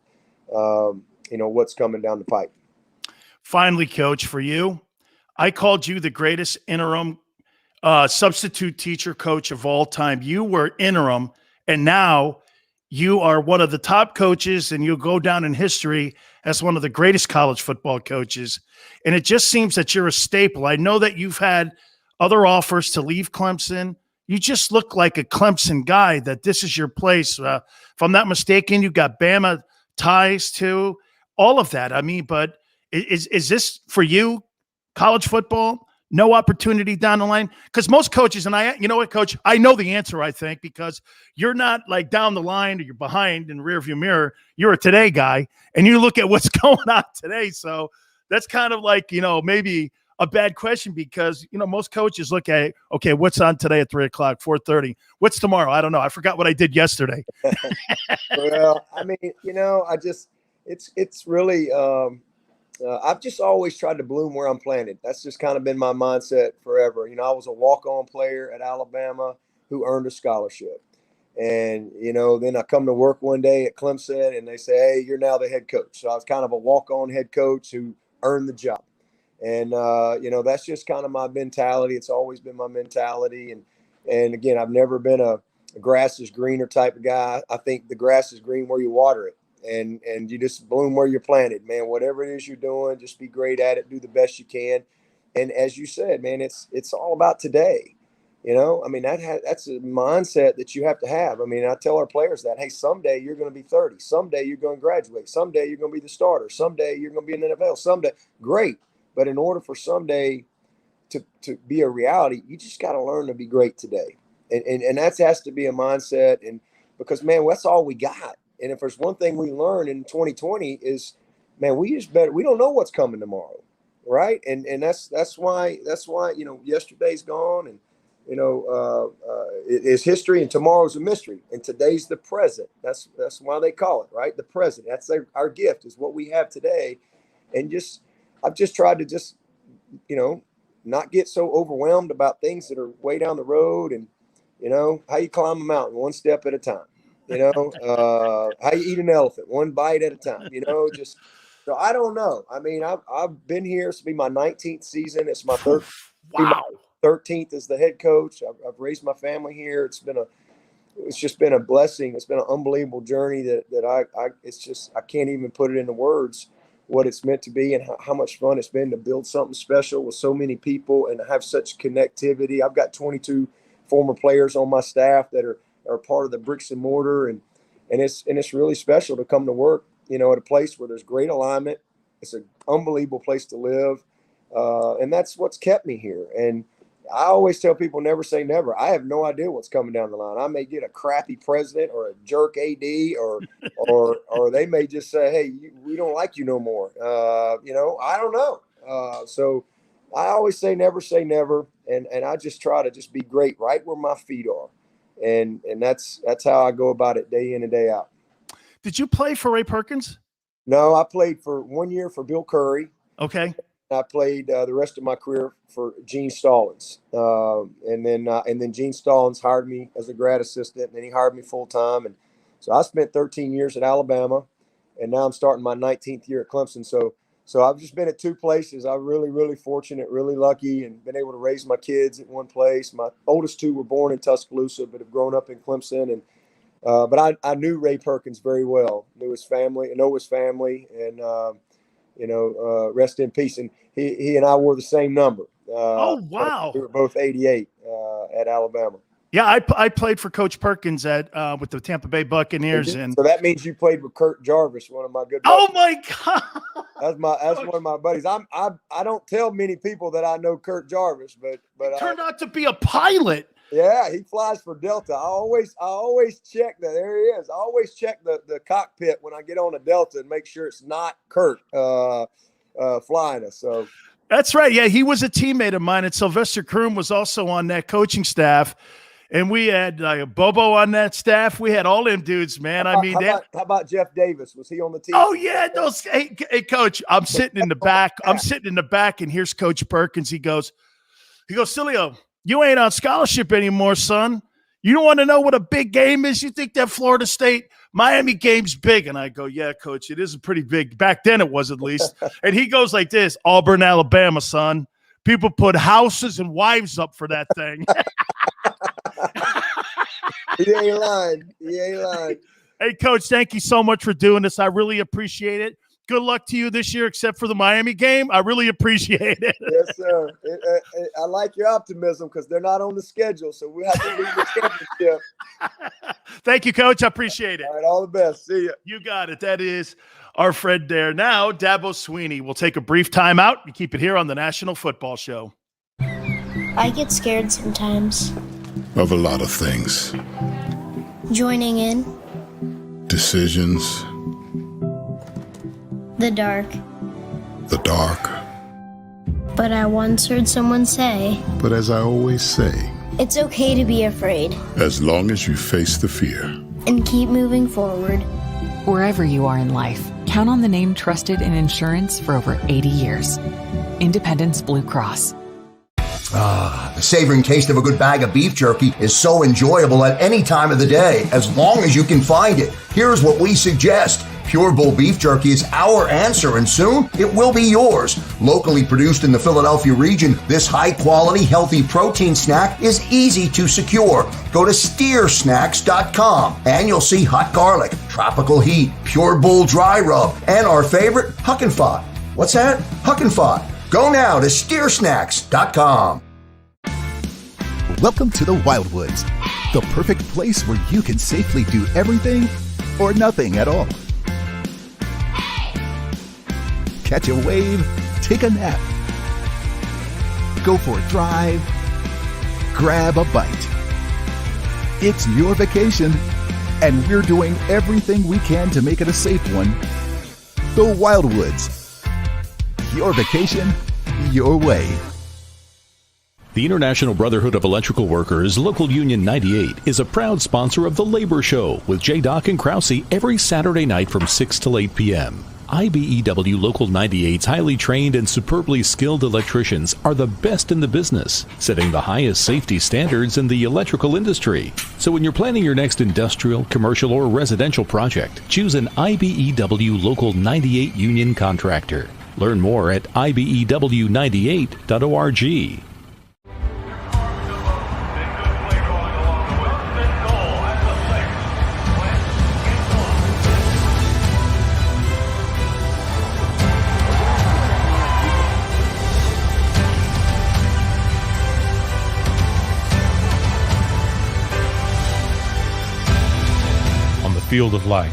[SPEAKER 10] you know, what's coming down the pipe.
[SPEAKER 1] Finally, Coach, for you, I called you the greatest interim substitute teacher coach of all time. You were interim, and now you are one of the top coaches, and you'll go down in history as one of the greatest college football coaches. And it just seems that you're a staple. I know that you've had other offers to leave Clemson. You just look like a Clemson guy, that this is your place. If I'm not mistaken, you got Bama ties too, all of that. I mean, but is this for you, college football? No opportunity down the line? Because most coaches, and you know what, Coach, I know the answer, I think, because you're not like down the line or you're behind in the rearview mirror. You're a today guy, and you look at what's going on today. So that's kind of like, you know, maybe a bad question, because, you know, most coaches look at, okay, what's on today at 3 o'clock, 4:30? What's tomorrow? I don't know. I forgot what I did yesterday.
[SPEAKER 10] Well, I mean, you know, it's really I've just always tried to bloom where I'm planted. That's just kind of been my mindset forever. You know, I was a walk-on player at Alabama who earned a scholarship. And, you know, then I come to work one day at Clemson and they say, hey, you're now the head coach. So I was kind of a walk-on head coach who earned the job. And, that's just kind of my mentality. It's always been my mentality. And again, I've never been a grass is greener type of guy. I think the grass is green where you water it, and you just bloom where you're planted, man. Whatever it is you're doing, just be great at it, do the best you can. And as you said, man, it's all about today. That's a mindset that you have to have. I mean, I tell our players that, hey, someday you're going to be 30. Someday you're going to graduate. Someday you're going to be the starter. Someday you're going to be in the NFL. Someday, great. But in order for someday to be a reality, you just got to learn to be great today. And that has to be a mindset. And because, man, that's all we got. And if there's one thing we learned in 2020 is, man, we don't know what's coming tomorrow. Right. And that's why, yesterday's gone, and, it is history, and tomorrow's a mystery, and today's the present. That's why they call it, right, the present. That's our gift, is what we have today. And I've just tried to not get so overwhelmed about things that are way down the road, and how you climb a mountain one step at a time, how you eat an elephant one bite at a time, so I don't know. I mean, I've been here. It's be my 19th season. It's my third.
[SPEAKER 1] Wow.
[SPEAKER 10] 13th as the head coach. I've raised my family here. It's just been a blessing. It's been an unbelievable journey that I can't even put it into words what it's meant to be, and how much fun it's been to build something special with so many people and have such connectivity. I've got 22 former players on my staff that are part of the bricks and mortar, and it's really special to come to work, at a place where there's great alignment. It's an unbelievable place to live. And that's what's kept me here. And I always tell people, never say never. I have no idea what's coming down the line. I may get a crappy president or a jerk AD, or they may just say, hey, we don't like you no more. I don't know. So I always say never. And I just try to just be great right where my feet are. And that's how I go about it day in and day out.
[SPEAKER 1] Did you play for Ray Perkins?
[SPEAKER 10] No, I played for 1 year for Bill Curry.
[SPEAKER 1] Okay.
[SPEAKER 10] I played the rest of my career for Gene Stallings, and then Gene Stallings hired me as a grad assistant, and then he hired me full time, and so I spent 13 years at Alabama, and now I'm starting my 19th year at Clemson. So I've just been at two places. I'm really, really fortunate, really lucky, and been able to raise my kids at one place. My oldest two were born in Tuscaloosa, but have grown up in Clemson, and but I knew Ray Perkins very well, know his family, and rest in peace. And he and I wore the same number.
[SPEAKER 1] Oh, wow.
[SPEAKER 10] We were both 88 at Alabama.
[SPEAKER 1] Yeah, I played for Coach Perkins with the Tampa Bay Buccaneers. And
[SPEAKER 10] so that means you played with Kurt Jarvis, one of my good buddies.
[SPEAKER 1] Oh, my God.
[SPEAKER 10] That's one of my buddies. I don't tell many people that I know Kurt Jarvis, but
[SPEAKER 1] he turned out to be a pilot.
[SPEAKER 10] Yeah, he flies for Delta. I always check that. There he is. I always check the cockpit when I get on a Delta and make sure it's not Kurt flying us. So
[SPEAKER 1] that's right. Yeah, he was a teammate of mine, and Sylvester Kroom was also on that coaching staff. And we had Bobo on that staff. We had all them dudes, man.
[SPEAKER 10] How about Jeff Davis? Was he on the team?
[SPEAKER 1] Oh, yeah. Hey, Coach, I'm sitting in the back. And here's Coach Perkins. He goes, Sileo, you ain't on scholarship anymore, son. You don't want to know what a big game is? You think that Florida State Miami game's big? And I go, yeah, Coach, it is pretty big. Back then it was, at least. And he goes like this: Auburn, Alabama, son. People put houses and wives up for that thing.
[SPEAKER 10] He ain't lying.
[SPEAKER 1] Hey, Coach, thank you so much for doing this. I really appreciate it. Good luck to you this year, except for the Miami game. I really appreciate it.
[SPEAKER 10] Yes, sir. I like your optimism because they're not on the schedule, so we have to leave the championship.
[SPEAKER 1] Thank you, Coach. I appreciate it.
[SPEAKER 10] All right, all the best. See you.
[SPEAKER 1] You got it. That is our friend there. Now, Dabo Swinney will take a brief time out and keep it here on the National Football Show.
[SPEAKER 2] I get scared sometimes.
[SPEAKER 3] Of a lot of things.
[SPEAKER 2] Joining in.
[SPEAKER 3] Decisions.
[SPEAKER 2] The dark.
[SPEAKER 3] The dark.
[SPEAKER 2] But I once heard someone say,
[SPEAKER 3] But as I always say,
[SPEAKER 2] it's okay to be afraid.
[SPEAKER 3] As long as you face the fear.
[SPEAKER 2] And keep moving forward.
[SPEAKER 4] Wherever you are in life, count on the name trusted in insurance for over 80 years. Independence Blue Cross.
[SPEAKER 5] The savoring taste of a good bag of beef jerky is so enjoyable at any time of the day, as long as you can find it. Here's what we suggest. Pure Bull beef jerky is our answer, and soon it will be yours. Locally produced in the Philadelphia region, this high-quality, healthy protein snack is easy to secure. Go to steersnacks.com and you'll see hot garlic, tropical heat, Pure Bull dry rub, and our favorite, Huck and Fod. What's that? Huck and Fod. Go now to steersnacks.com.
[SPEAKER 6] Welcome to the Wildwoods, the perfect place where you can safely do everything or nothing at all. Catch a wave, take a nap, go for a drive, grab a bite. It's your vacation, and we're doing everything we can to make it a safe one. The Wildwoods. Your vacation, your way.
[SPEAKER 7] The International Brotherhood of Electrical Workers, Local Union 98, is a proud sponsor of The Labor Show with J. and Krause every Saturday night from 6 till 8 p.m. IBEW Local 98's highly trained and superbly skilled electricians are the best in the business, setting the highest safety standards in the electrical industry. So when you're planning your next industrial, commercial, or residential project, choose an IBEW Local 98 union contractor. Learn more at IBEW98.org.
[SPEAKER 8] Field of life,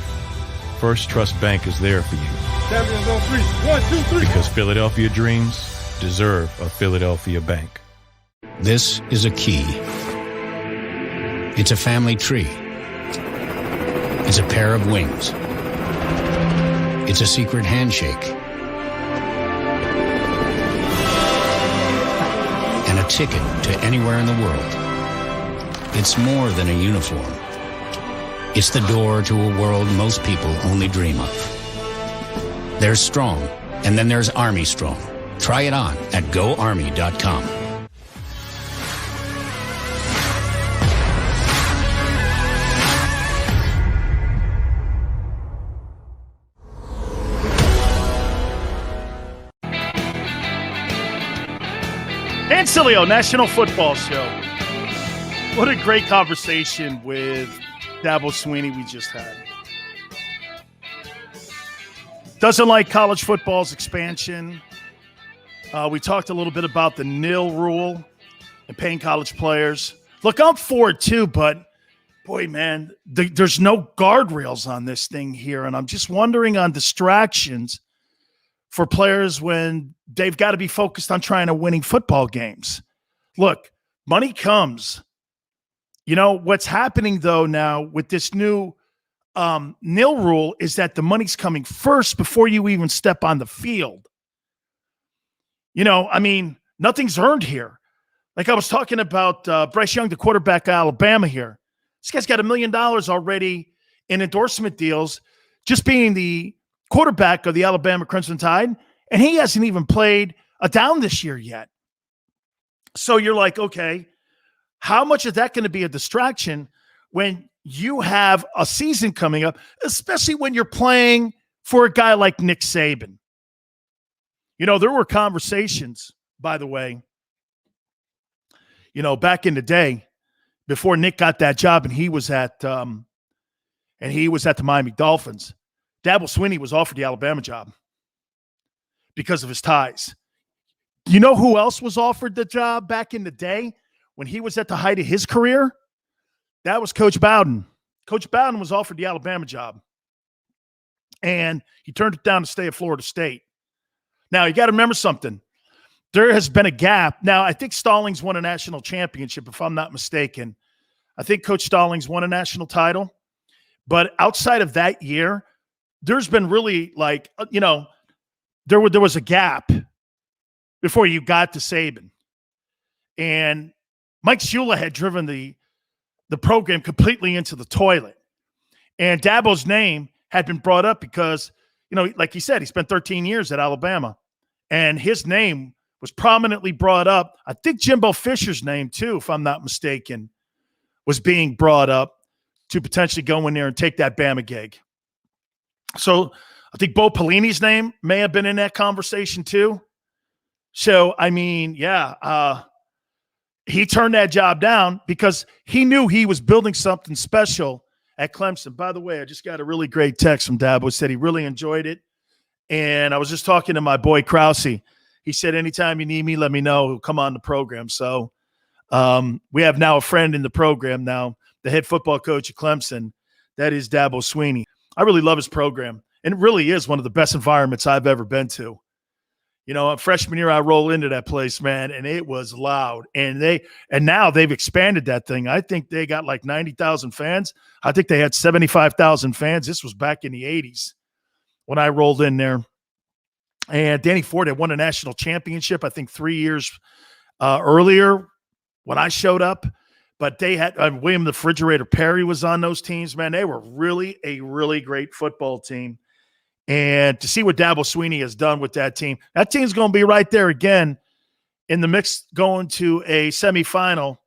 [SPEAKER 8] First Trust Bank is there for you. Champions on three. 1, 2, 3. Because Philadelphia dreams deserve a Philadelphia bank.
[SPEAKER 9] This is a key. It's a family tree. It's a pair of wings. It's a secret handshake. And a ticket to anywhere in the world. It's more than a uniform. It's the door to a world most people only dream of. There's Strong, and then there's Army Strong. Try it on at GoArmy.com.
[SPEAKER 1] Dan Sileo, National Football Show. What a great conversation with Dabo Swinney we just had. Doesn't like college football's expansion. We talked a little bit about the nil rule and paying college players. Look, I'm for it too, but boy, man, there's no guardrails on this thing here. And I'm just wondering on distractions for players when they've got to be focused on trying to winning football games. Look, money comes. You know, what's happening, though, now with this new nil rule is that the money's coming first before you even step on the field. You know, I mean, nothing's earned here. Like I was talking about Bryce Young, the quarterback of Alabama here. This guy's got $1 million already in endorsement deals just being the quarterback of the Alabama Crimson Tide, and he hasn't even played a down this year yet. So you're like, okay, how much is that going to be a distraction when you have a season coming up, especially when you're playing for a guy like Nick Saban? You know, there were conversations, by the way, you know, back in the day before Nick got that job and he was at the Miami Dolphins. Dabo Swinney was offered the Alabama job because of his ties. You know who else was offered the job back in the day when he was at the height of his career? That was Coach Bowden. Coach Bowden was offered the Alabama job, and he turned it down to stay at Florida State. Now, you got to remember something. There has been a gap. Now, I think Stallings won a national championship, if I'm not mistaken. I think Coach Stallings won a national title. But outside of that year, there's been really like, you know, there was a gap before you got to Saban. And Mike Shula had driven the program completely into the toilet. And Dabo's name had been brought up because, you know, like he said, he spent 13 years at Alabama. And his name was prominently brought up. I think Jimbo Fisher's name, too, if I'm not mistaken, was being brought up to potentially go in there and take that Bama gig. So I think Bo Pelini's name may have been in that conversation too. So, I mean, he turned that job down because he knew he was building something special at Clemson. By the way, I just got a really great text from Dabo. Said he really enjoyed it. And I was just talking to my boy Krause. He said, anytime you need me, let me know. He'll come on the program. So we have now a friend in the program now, the head football coach at Clemson. That is Dabo Swinney. I really love his program. And it really is one of the best environments I've ever been to. You know, freshman year, I roll into that place, man, and it was loud. And now they've expanded that thing. I think they got like 90,000 fans. I think they had 75,000 fans. This was back in the 80s when I rolled in there. And Danny Ford had won a national championship, I think 3 years earlier when I showed up. But they had William the Refrigerator Perry was on those teams, man. They were really a really great football team. And to see what Dabo Swinney has done with that team's going to be right there again in the mix going to a semifinal.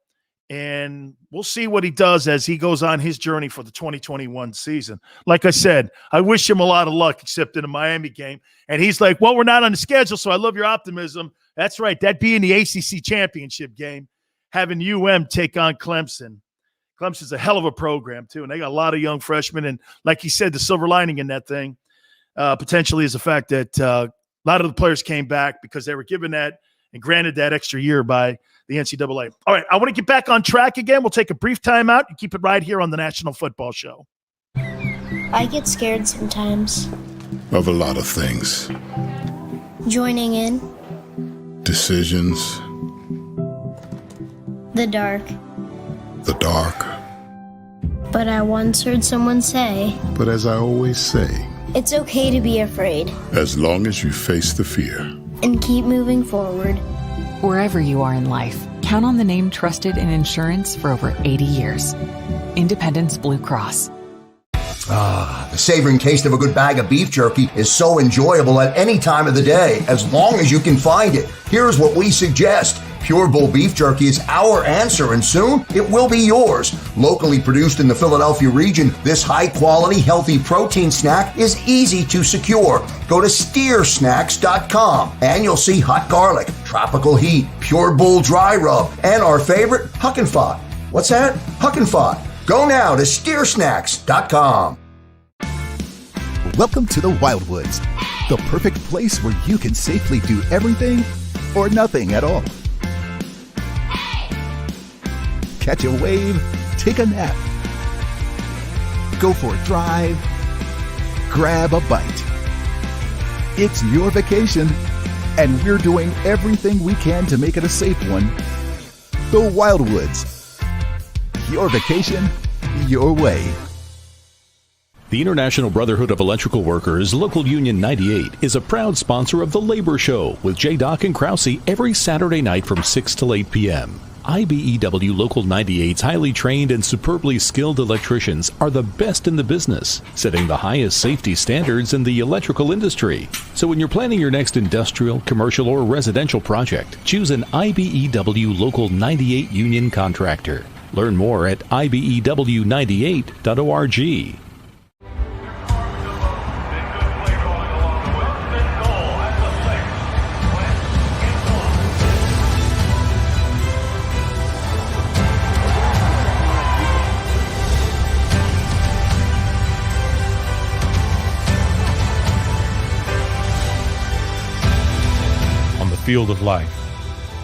[SPEAKER 1] And we'll see what he does as he goes on his journey for the 2021 season. Like I said, I wish him a lot of luck, except in the Miami game. And he's like, well, we're not on the schedule, so I love your optimism. That's right. That'd be in the ACC championship game, having UM take on Clemson. Clemson's a hell of a program, too, and they got a lot of young freshmen. And like he said, the silver lining in that thing potentially is the fact that a lot of the players came back because they were given that and granted that extra year by the NCAA. All right, I want to get back on track again. We'll take a brief timeout and keep it right here on the National Football Show.
[SPEAKER 2] I get scared sometimes.
[SPEAKER 3] Of a lot of things.
[SPEAKER 2] Joining in.
[SPEAKER 3] Decisions.
[SPEAKER 2] The dark.
[SPEAKER 3] The dark.
[SPEAKER 2] But I once heard someone say,
[SPEAKER 3] But as I always say,
[SPEAKER 2] it's okay to be afraid.
[SPEAKER 3] as long as you face the fear.
[SPEAKER 2] And keep moving forward.
[SPEAKER 4] Wherever you are in life, count on the name trusted in insurance for over 80 years. Independence Blue Cross.
[SPEAKER 5] The savoring taste of a good bag of beef jerky is so enjoyable at any time of the day, as long as you can find it. Here's what we suggest. Pure Bull beef jerky is our answer, and soon it will be yours. Locally produced in the Philadelphia region, this high-quality, healthy protein snack is easy to secure. Go to steersnacks.com, and you'll see hot garlic, tropical heat, Pure Bull dry rub, and our favorite, Huck and Fod. What's that? Huck and Fod. Go now to steersnacks.com.
[SPEAKER 6] Welcome to the Wildwoods, the perfect place where you can safely do everything or nothing at all. Catch a wave, take a nap, go for a drive, grab a bite. It's your vacation, and we're doing everything we can to make it a safe one. The Wildwoods. Your vacation, your way.
[SPEAKER 7] The International Brotherhood of Electrical Workers, Local Union 98, is a proud sponsor of The Labor Show with J. and Krause every Saturday night from 6 till 8 p.m. IBEW Local 98's highly trained and superbly skilled electricians are the best in the business, setting the highest safety standards in the electrical industry. So when you're planning your next industrial, commercial, or residential project, choose an IBEW Local 98 union contractor. Learn more at ibew98.org.
[SPEAKER 8] Field of life,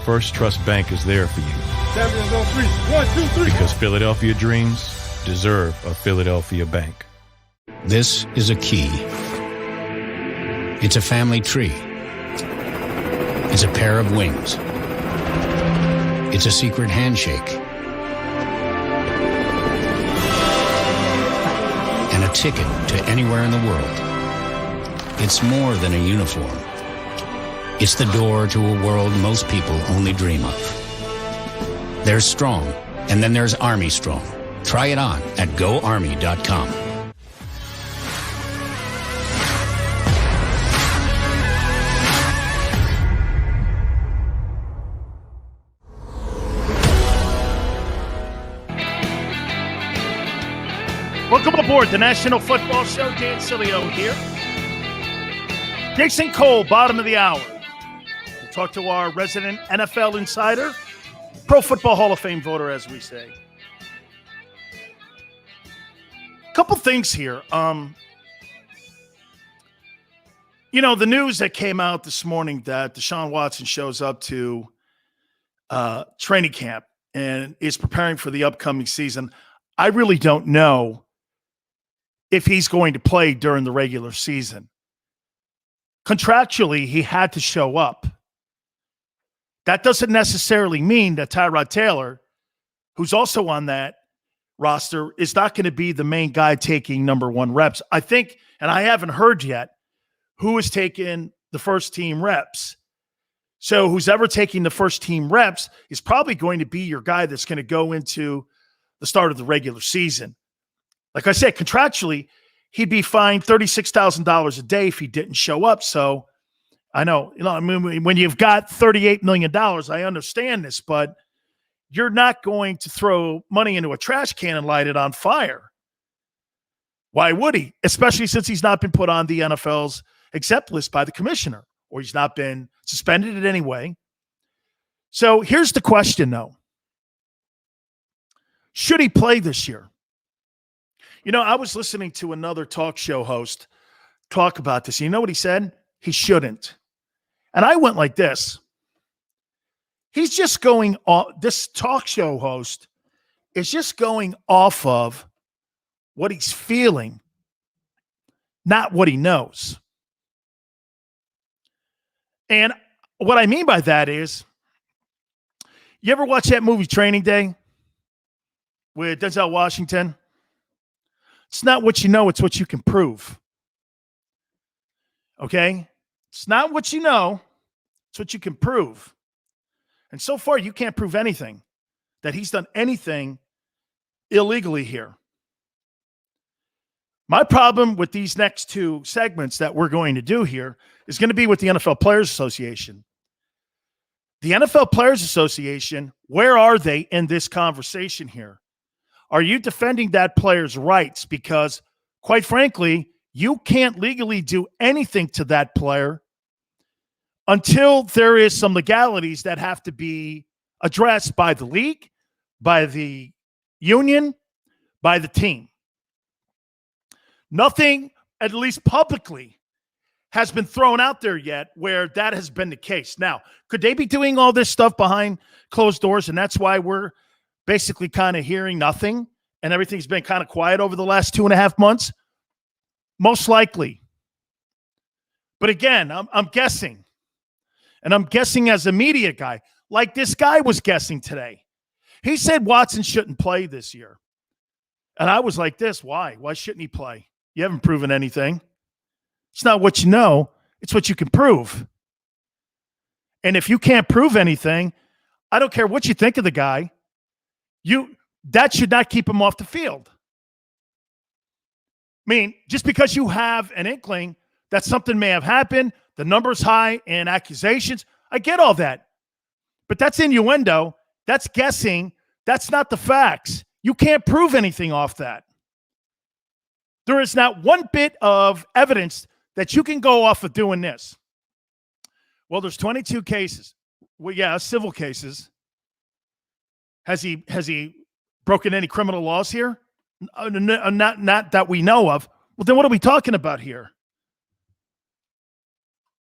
[SPEAKER 8] First Trust Bank is there for you. Champions on 3. 1, 2, 3. Because Philadelphia dreams deserve a Philadelphia bank.
[SPEAKER 9] This is a key. It's a family tree. It's a pair of wings. It's a secret handshake. And a ticket to anywhere in the world. It's more than a uniform. It's the door to a world most people only dream of. There's Strong, and then there's Army Strong. Try it on at GoArmy.com.
[SPEAKER 1] Welcome aboard the National Football Show. Dan Sileo here. Jason Cole, bottom of the hour. We'll talk to our resident NFL insider, Pro Football Hall of Fame voter, as we say. Couple things here. The news that came out this morning that Deshaun Watson shows up to training camp and is preparing for the upcoming season. I really don't know if he's going to play during the regular season. Contractually, he had to show up. That doesn't necessarily mean that Tyrod Taylor, who's also on that roster, is not going to be the main guy taking number one reps. I think, and I haven't heard yet, who is taking the first team reps. So who's ever taking the first team reps is probably going to be your guy that's going to go into the start of the regular season. Like I said, contractually, he'd be fined $36,000 a day if he didn't show up. So I know, when you've got $38 million, I understand this, but you're not going to throw money into a trash can and light it on fire. Why would he? Especially since he's not been put on the NFL's exempt list by the commissioner, or he's not been suspended in any way. So here's the question, though. Should he play this year? I was listening to another talk show host talk about this. You know what he said? He shouldn't. And I went like this. He's just going off, this talk show host is just going off of what he's feeling, not what he knows. And what I mean by that is, you ever watch that movie Training Day with Denzel Washington? It's not what you know, it's what you can prove. Okay? It's not what you know, it's what you can prove. And so far, you can't prove anything, that he's done anything illegally here. My problem with these next two segments that we're going to do here is going to be with the NFL Players Association. The NFL Players Association, where are they in this conversation here? Are you defending that player's rights? Because, quite frankly, you can't legally do anything to that player until there is some legalities that have to be addressed by the league, by the union, by the team. Nothing, at least publicly, has been thrown out there yet where that has been the case. Now, could they be doing all this stuff behind closed doors, and that's why we're basically kind of hearing nothing and everything's been kind of quiet over the last 2.5 months? Most likely. But again, I'm guessing. And I'm guessing as a media guy, like this guy was guessing today. He said Watson shouldn't play this year. And I was like this, why? Why shouldn't he play? You haven't proven anything. It's not what you know, it's what you can prove. And if you can't prove anything, I don't care what you think of the guy, that should not keep him off the field. I mean, just because you have an inkling that something may have happened, the number's high and accusations, I get all that. But that's innuendo. That's guessing. That's not the facts. You can't prove anything off that. There is not one bit of evidence that you can go off of doing this. Well, there's 22 cases. Well, yeah, civil cases. Has he broken any criminal laws here? Not that we know of. Well, then what are we talking about here?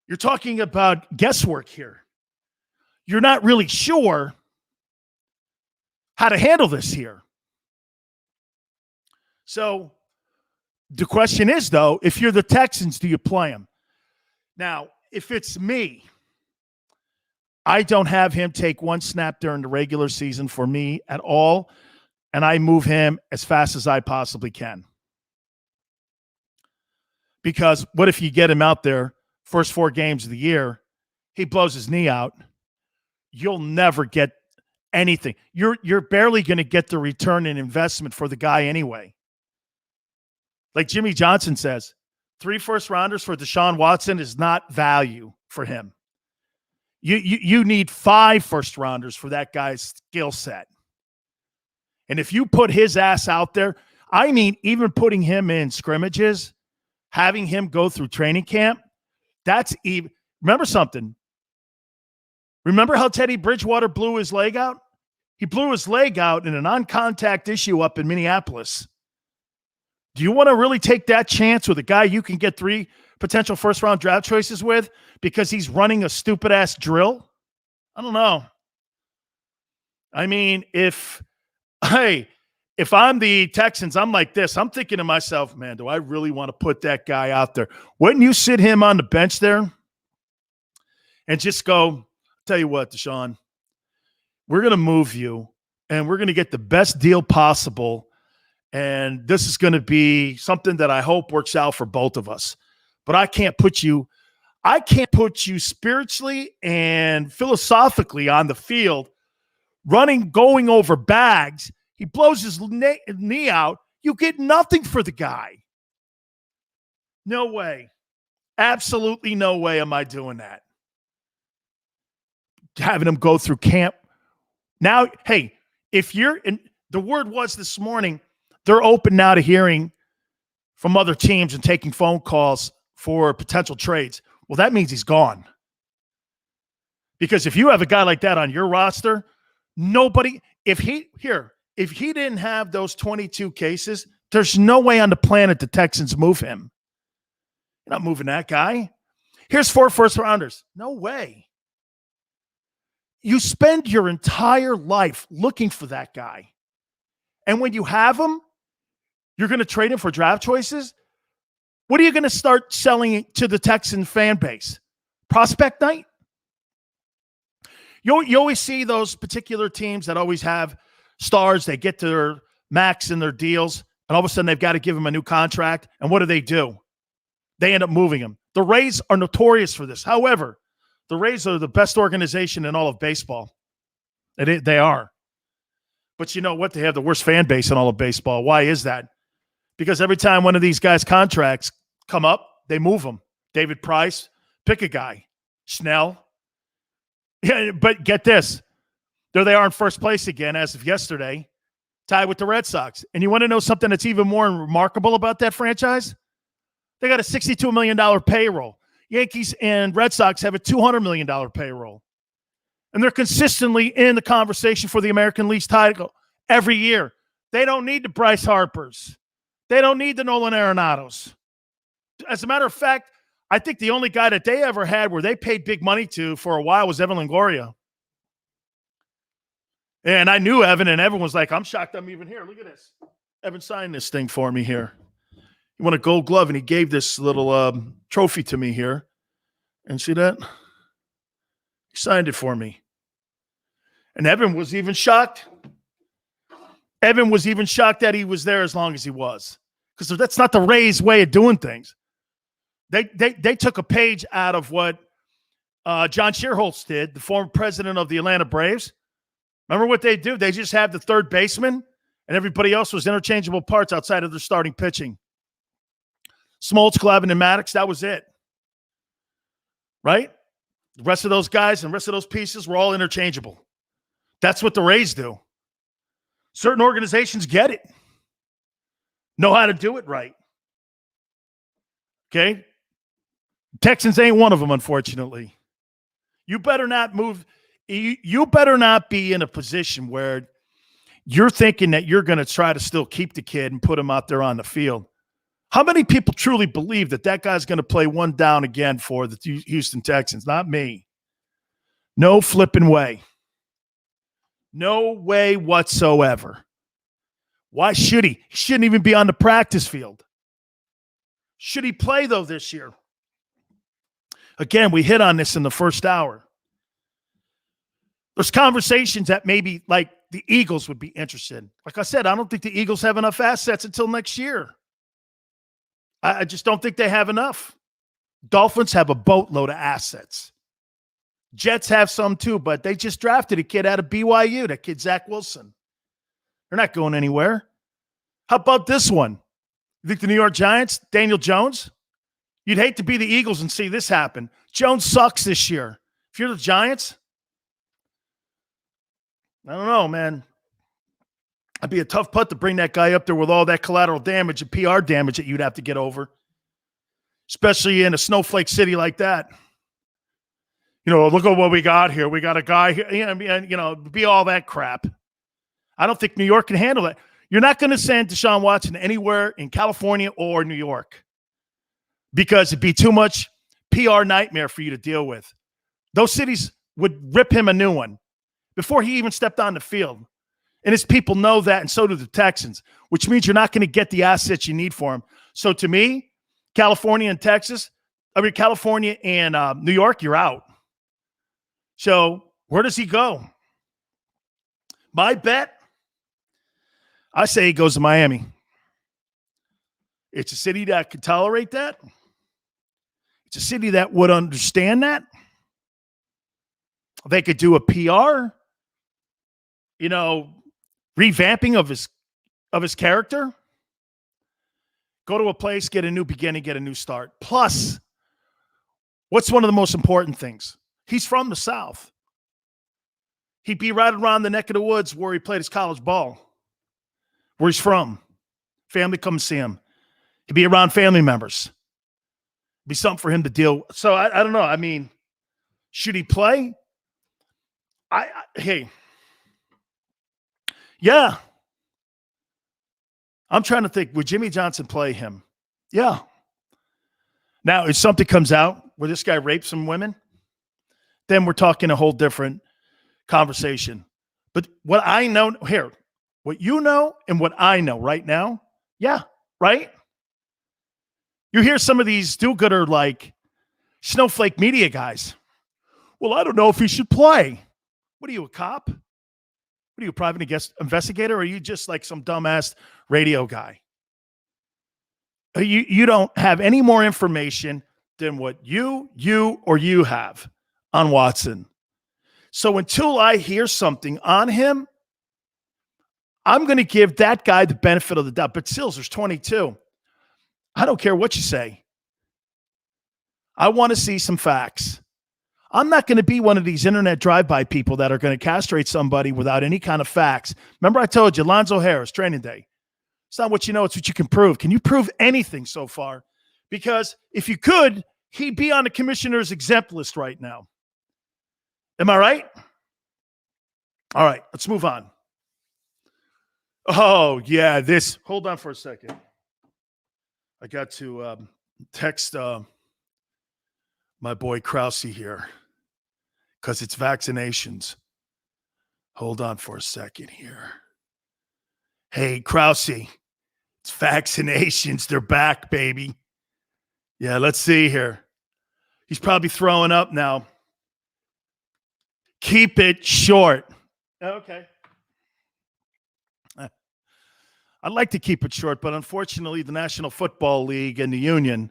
[SPEAKER 1] You're talking about guesswork here. You're not really sure how to handle this here. So the question is, though, if you're the Texans, do you play him? Now, if it's me, I don't have him take one snap during the regular season for me at all, and I move him as fast as I possibly can. Because what if you get him out there, first 4 games of the year, he blows his knee out, you'll never get anything. You're barely going to get the return in investment for the guy anyway. Like Jimmy Johnson says, 3 first-rounders for Deshaun Watson is not value for him. You need 5 first-rounders for that guy's skill set. And if you put his ass out there, I mean, even putting him in scrimmages, having him go through training camp, that's even. Remember something. Remember how Teddy Bridgewater blew his leg out? He blew his leg out in a non-contact issue up in Minneapolis. Do you want to really take that chance with a guy you can get 3 potential first-round draft choices with because he's running a stupid-ass drill? I don't know. I mean, if I'm the Texans, I'm like this. I'm thinking to myself, man, do I really want to put that guy out there? Wouldn't you sit him on the bench there and just go, tell you what, Deshaun, we're going to move you and we're going to get the best deal possible. And this is going to be something that I hope works out for both of us. But I can't put you spiritually and philosophically on the field going over bags. He blows his knee out. You get nothing for the guy. No way. Absolutely no way am I doing that. Having him go through camp. Now, hey, if you're in, the word was this morning, they're open now to hearing from other teams and taking phone calls for potential trades. Well, that means he's gone. Because if you have a guy like that on your roster, nobody, if he didn't have those 22 cases, there's no way on the planet the Texans move him. You're not moving that guy. Here's 4 first-rounders. No way. You spend your entire life looking for that guy. And when you have him, you're going to trade him for draft choices? What are you going to start selling to the Texan fan base? Prospect night? You always see those particular teams that always have stars. They get to their max in their deals, and all of a sudden they've got to give him a new contract. And what do? They end up moving him. The Rays are notorious for this. However, the Rays are the best organization in all of baseball. They are. But you know what? They have the worst fan base in all of baseball. Why is that? Because every time one of these guys' contracts come up, they move them. David Price, pick a guy. Snell. Yeah, but get this. There they are in first place again as of yesterday, tied with the Red Sox. And you want to know something that's even more remarkable about that franchise? They got a $62 million payroll. Yankees and Red Sox have a $200 million payroll. And they're consistently in the conversation for the American League title every year. They don't need the Bryce Harpers. They don't need the Nolan Arenados. As a matter of fact, I think the only guy that they ever had where they paid big money to for a while was Evan Longoria. And I knew Evan, and Evan was like, I'm shocked I'm even here. Look at this. Evan signed this thing for me here. He won a gold glove, and he gave this little trophy to me here. And see that? He signed it for me. And Evan was even shocked. Evan was even shocked that he was there as long as he was. Because that's not the Rays' way of doing things. They took a page out of what John Shearholtz did, the former president of the Atlanta Braves. Remember what they do? They just have the third baseman, and everybody else was interchangeable parts outside of their starting pitching. Smoltz, Glavine, and Maddox, that was it. Right? The rest of those guys and the rest of those pieces were all interchangeable. That's what the Rays do. Certain organizations get it. Know how to do it right. Okay? Texans ain't one of them, unfortunately. You better not move. You better not be in a position where you're thinking that you're going to try to still keep the kid and put him out there on the field. How many people truly believe that guy's going to play one down again for the Houston Texans? Not me. No flipping way. No way whatsoever. Why should he? He shouldn't even be on the practice field. Should he play, though, this year? Again, we hit on this in the first hour. There's conversations that maybe, like, the Eagles would be interested. Like I said, I don't think the Eagles have enough assets until next year. I just don't think they have enough. Dolphins have a boatload of assets. Jets have some too, but they just drafted a kid out of BYU, that kid Zach Wilson. They're not going anywhere. How about this one? You think the New York Giants, Daniel Jones? You'd hate to be the Eagles and see this happen. Jones sucks this year. If you're the Giants, I don't know, man. It'd be a tough putt to bring that guy up there with all that collateral damage and PR damage that you'd have to get over, especially in a snowflake city like that. Look at what we got here. We got a guy here, be all that crap. I don't think New York can handle that. You're not going to send Deshaun Watson anywhere in California or New York because it'd be too much PR nightmare for you to deal with. Those cities would rip him a new one before he even stepped on the field. And his people know that, and so do the Texans, which means you're not going to get the assets you need for him. So to me, California and New York, you're out. So where does he go? My bet, I say he goes to Miami. It's a city that could tolerate that. It's a city that would understand that. They could do a PR, revamping of his character. Go to a place, get a new beginning, get a new start. Plus, what's one of the most important things? He's from the South. He'd be right around the neck of the woods where he played his college ball, where he's from. Family come see him. He'd be around family members. It'd be something for him to deal with. So I don't know. I mean, should he play? Yeah. I'm trying to think, would Jimmy Johnson play him? Yeah. Now, if something comes out where this guy raped some women, then we're talking a whole different conversation. But what I know here, what you know and what I know right now, yeah, right? You hear some of these do-gooder, like, snowflake media guys. Well, I don't know if he should play. What are you, a cop? What are you, a private investigator? Or are you just like some dumbass radio guy? You don't have any more information than what you have on Watson. So until I hear something on him, I'm going to give that guy the benefit of the doubt. But Sills, there's 22. I don't care what you say. I want to see some facts. I'm not going to be one of these internet drive-by people that are going to castrate somebody without any kind of facts. Remember I told you, Lonzo Harris, training day. It's not what you know, it's what you can prove. Can you prove anything so far? Because if you could, he'd be on the commissioner's exempt list right now. Am I right? All right, let's move on. Oh, yeah, hold on for a second. I got to text my boy Krause here because it's vaccinations. Hold on for a second here. Hey, Krause, it's vaccinations. They're back, baby. Yeah, let's see here. He's probably throwing up now. Keep it short. Okay. I'd like to keep it short, but unfortunately, the National Football League and the union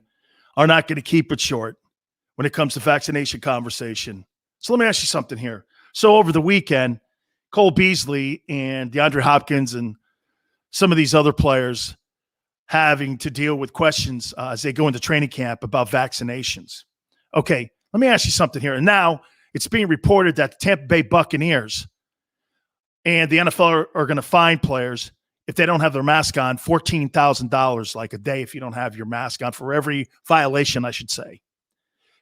[SPEAKER 1] are not going to keep it short when it comes to vaccination conversation. So let me ask you something here. So over the weekend, Cole Beasley and DeAndre Hopkins and some of these other players having to deal with questions as they go into training camp about vaccinations. Okay, let me ask you something here. And now it's being reported that the Tampa Bay Buccaneers and the NFL are going to fine players if they don't have their mask on, $14,000 like a day if you don't have your mask on for every violation, I should say.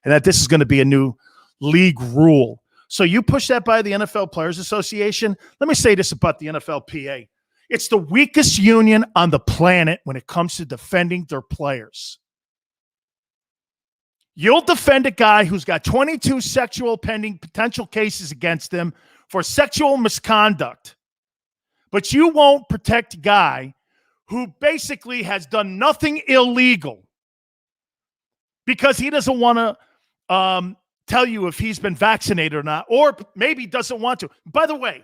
[SPEAKER 1] And that this is going to be a new league rule. So you push that by the NFL Players Association. Let me say this about the NFLPA. It's the weakest union on the planet when it comes to defending their players. You'll defend a guy who's got 22 sexual pending potential cases against him for sexual misconduct. But you won't protect a guy who basically has done nothing illegal because he doesn't want to tell you if he's been vaccinated or not, or maybe doesn't want to. By the way,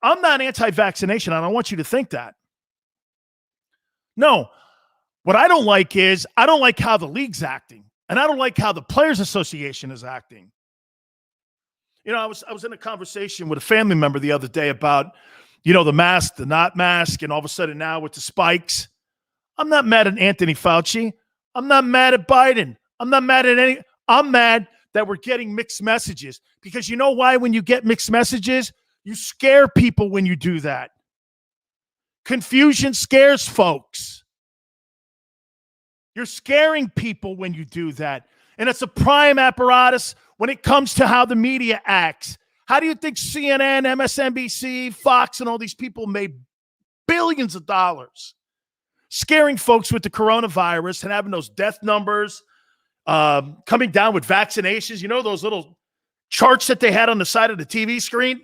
[SPEAKER 1] I'm not anti-vaccination. I don't want you to think that. No. What I don't like is I don't like how the league's acting, and I don't like how the Players Association is acting. You know, I was in a conversation with a family member the other day about, you know, the mask, the not mask, and all of a sudden now with the spikes. I'm not mad at Anthony Fauci. I'm not mad at Biden. I'm not mad at any. I'm mad that we're getting mixed messages because you know why when you get mixed messages? You scare people when you do that. Confusion scares folks. You're scaring people when you do that. And it's a prime apparatus when it comes to how the media acts. How do you think CNN, MSNBC, Fox, and all these people made billions of dollars scaring folks with the coronavirus and having those death numbers coming down with vaccinations? You know those little charts that they had on the side of the TV screen?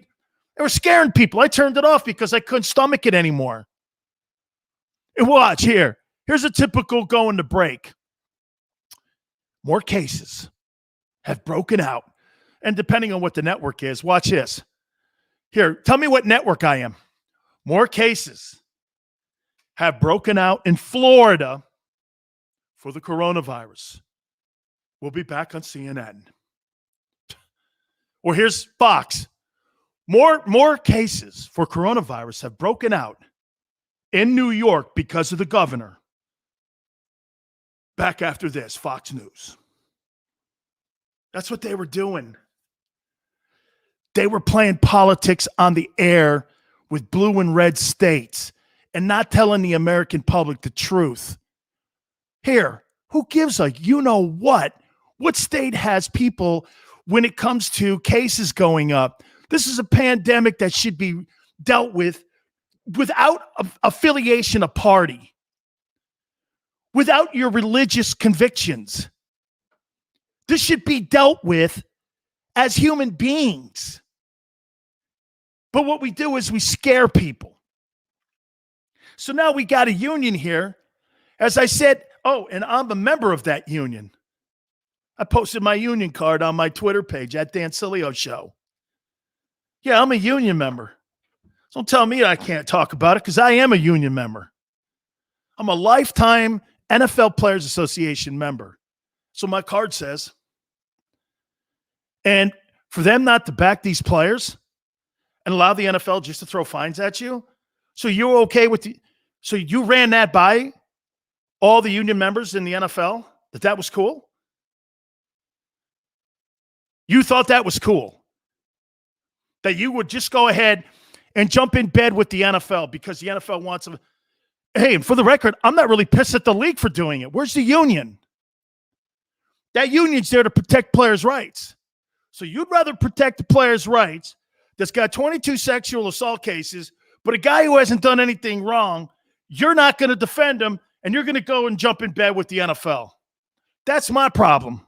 [SPEAKER 1] They were scaring people. I turned it off because I couldn't stomach it anymore. And watch here. Here's a typical going to break. More cases have broken out. And depending on what the network is, watch this. Here, tell me what network I am. More cases have broken out in Florida for the coronavirus. We'll be back on CNN. Or here's Fox. More cases for coronavirus have broken out in New York because of the governor. Back after this, Fox News. That's what they were doing. They were playing politics on the air with blue and red states and not telling the American public the truth. Here, who gives a you-know-what? What state has people when it comes to cases going up? This is a pandemic that should be dealt with without affiliation of party, without your religious convictions. This should be dealt with as human beings. But what we do is we scare people. So now we got a union here. As I said, and I'm a member of that union. I posted my union card on my Twitter page at Dan Sileo Show. Yeah, I'm a union member. Don't tell me I can't talk about it because I am a union member. I'm a lifetime NFL Players Association member. So my card says. And for them not to back these players and allow the NFL just to throw fines at you, so you're okay with so you ran that by all the union members in the NFL, that was cool? You thought that was cool? That you would just go ahead and jump in bed with the NFL because the NFL wants them. Hey, and for the record, I'm not really pissed at the league for doing it. Where's the union? That union's there to protect players' rights. So you'd rather protect the players' rights that's got 22 sexual assault cases, but a guy who hasn't done anything wrong, you're not going to defend him, and you're going to go and jump in bed with the NFL. That's my problem.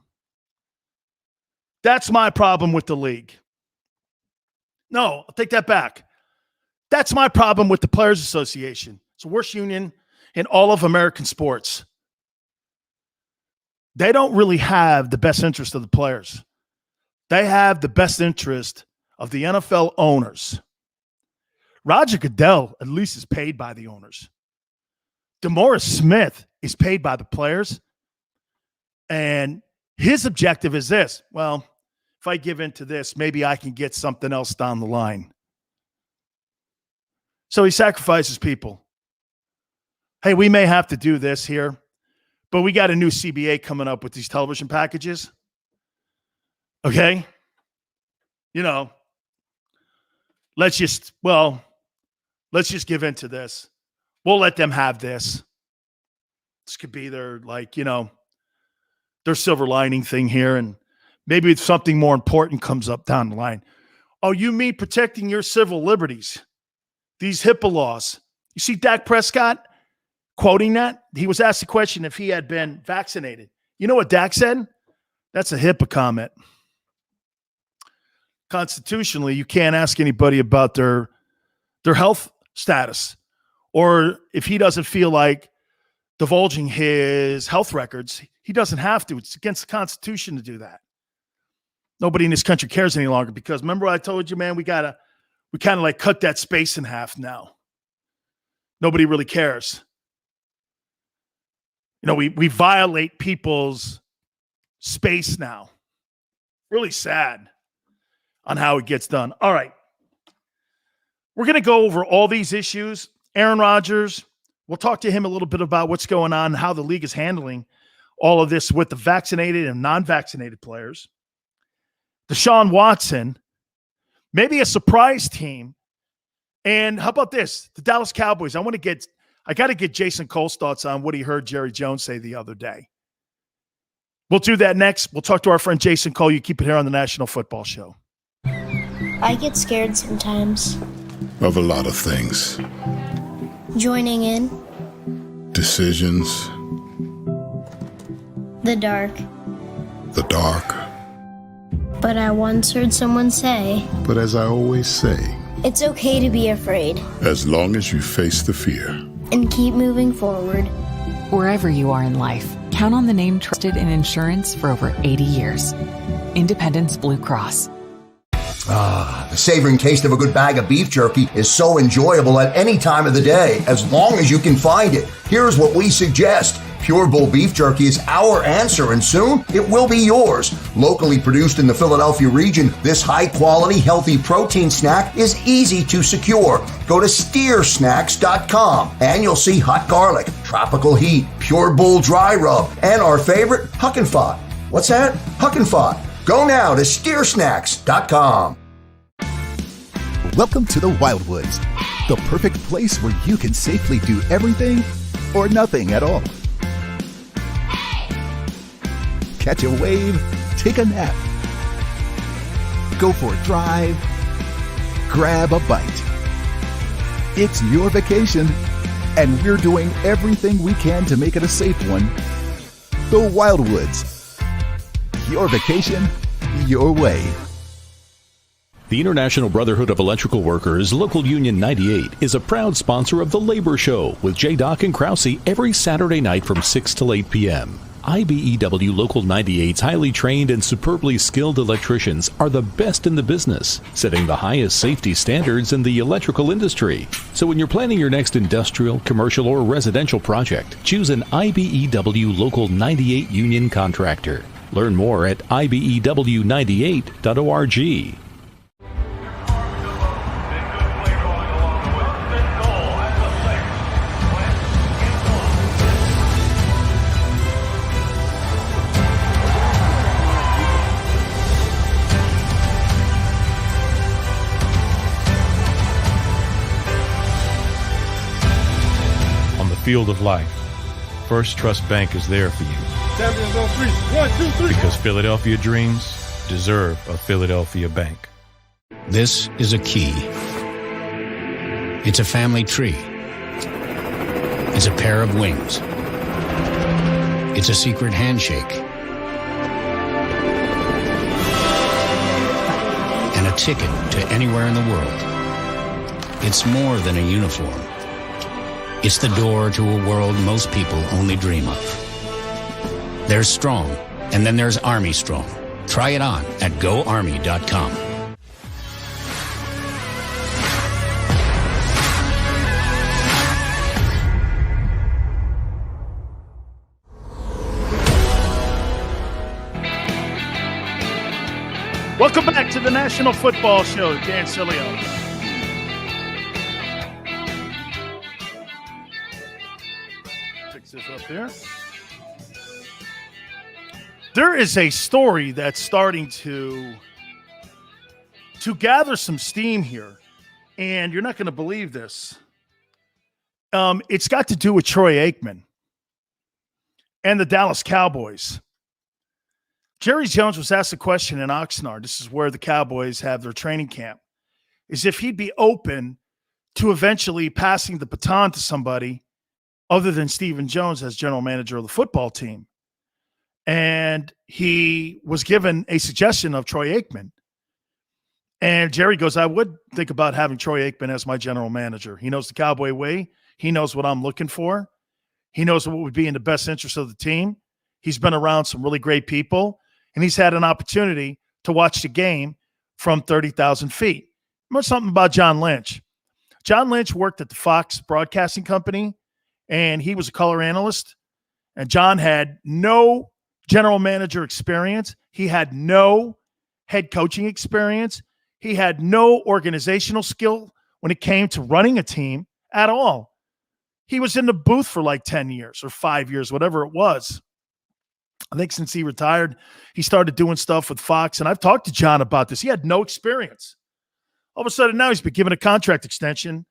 [SPEAKER 1] That's my problem with the league. No, I'll take that back. That's my problem with the Players Association. It's the worst union in all of American sports. They don't really have the best interest of the players. They have the best interest of the NFL owners. Roger Goodell at least is paid by the owners. DeMaurice Smith is paid by the players. And his objective is this. Well, if I give in to this, maybe I can get something else down the line. So he sacrifices people. Hey, we may have to do this here, but we got a new CBA coming up with these television packages. Okay? Let's just give in to this. We'll let them have this. This could be their, their silver lining thing here. And maybe if something more important comes up down the line. Oh, you mean protecting your civil liberties? These HIPAA laws. You see Dak Prescott quoting that? He was asked the question if he had been vaccinated. You know what Dak said? That's a HIPAA comment. Constitutionally, you can't ask anybody about their health status, or if he doesn't feel like divulging his health records, he doesn't have to. It's against the Constitution to do that. Nobody in this country cares any longer because remember I told you, man, we kind of cut that space in half now. Nobody really cares. We violate people's space now. Really sad on how it gets done. All right. We're going to go over all these issues. Aaron Rodgers, we'll talk to him a little bit about what's going on, how the league is handling all of this with the vaccinated and non-vaccinated players. Deshaun Watson, maybe a surprise team And how about this? The Dallas Cowboys. I got to get Jason Cole's thoughts on what he heard Jerry Jones say the other day. We'll do that next. We'll talk to our friend Jason Cole. You keep it here on the National Football Show.
[SPEAKER 2] I get scared sometimes.
[SPEAKER 3] Of a lot of things.
[SPEAKER 2] Joining in.
[SPEAKER 3] Decisions.
[SPEAKER 2] The dark.
[SPEAKER 3] The dark.
[SPEAKER 2] But I once heard someone say,
[SPEAKER 3] But as I always say,
[SPEAKER 2] it's okay to be afraid.
[SPEAKER 3] as long as you face the fear.
[SPEAKER 2] And keep moving forward.
[SPEAKER 4] Wherever you are in life, count on the name trusted in insurance for over 80 years. Independence Blue Cross.
[SPEAKER 5] The savoring taste of a good bag of beef jerky is so enjoyable at any time of the day, as long as you can find it. Here's what we suggest. Pure Bull beef jerky is our answer, and soon it will be yours. Locally produced in the Philadelphia region, this high-quality, healthy protein snack is easy to secure. Go to steersnacks.com, and you'll see hot garlic, tropical heat, Pure Bull dry rub, and our favorite, Huck and Fod. What's that? Huck and Fod. Go now to steersnacks.com.
[SPEAKER 6] Welcome to the Wildwoods, the perfect place where you can safely do everything or nothing at all. Catch a wave, take a nap, go for a drive, grab a bite. It's your vacation, and we're doing everything we can to make it a safe one. The Wildwoods. Your vacation, your way.
[SPEAKER 7] The International Brotherhood of Electrical Workers, Local Union 98, is a proud sponsor of The Labor Show with J. and Krause every Saturday night from 6 till 8 p.m. IBEW Local 98's highly trained and superbly skilled electricians are the best in the business, setting the highest safety standards in the electrical industry. So when you're planning your next industrial, commercial, or residential project, choose an IBEW Local 98 union contractor. Learn more at ibew98.org.
[SPEAKER 8] On the field of life, First Trust Bank is there for you.
[SPEAKER 11] Champions on three. 1, 2, 3.
[SPEAKER 8] Because Philadelphia dreams deserve a Philadelphia bank.
[SPEAKER 9] This is a key. It's a family tree. It's a pair of wings. It's a secret handshake. And a ticket to anywhere in the world. It's more than a uniform. It's the door to a world most people only dream of. There's Strong, and then there's Army Strong. Try it on at GoArmy.com.
[SPEAKER 1] Welcome back to the National Football Show. Dan Sileo. Fix this up here. There is a story that's starting to gather some steam here, and you're not going to believe this. It's got to do with Troy Aikman and the Dallas Cowboys. Jerry Jones was asked a question in Oxnard. This is where the Cowboys have their training camp. Is if he'd be open to eventually passing the baton to somebody other than Stephen Jones as general manager of the football team. And he was given a suggestion of Troy Aikman. And Jerry goes, I would think about having Troy Aikman as my general manager. He knows the Cowboy way. He knows what I'm looking for. He knows what would be in the best interest of the team. He's been around some really great people, and he's had an opportunity to watch the game from 30,000 feet. Remember something about John Lynch? John Lynch worked at the Fox Broadcasting Company, and he was a color analyst. And John had no general manager experience. He had no head coaching experience. He had no organizational skill when it came to running a team at all. He was in the booth for like 10 years or 5 years, whatever it was. I think since he retired, he started doing stuff with Fox. And I've talked to John about this. He had no experience. All of a sudden now he's been given a contract extension.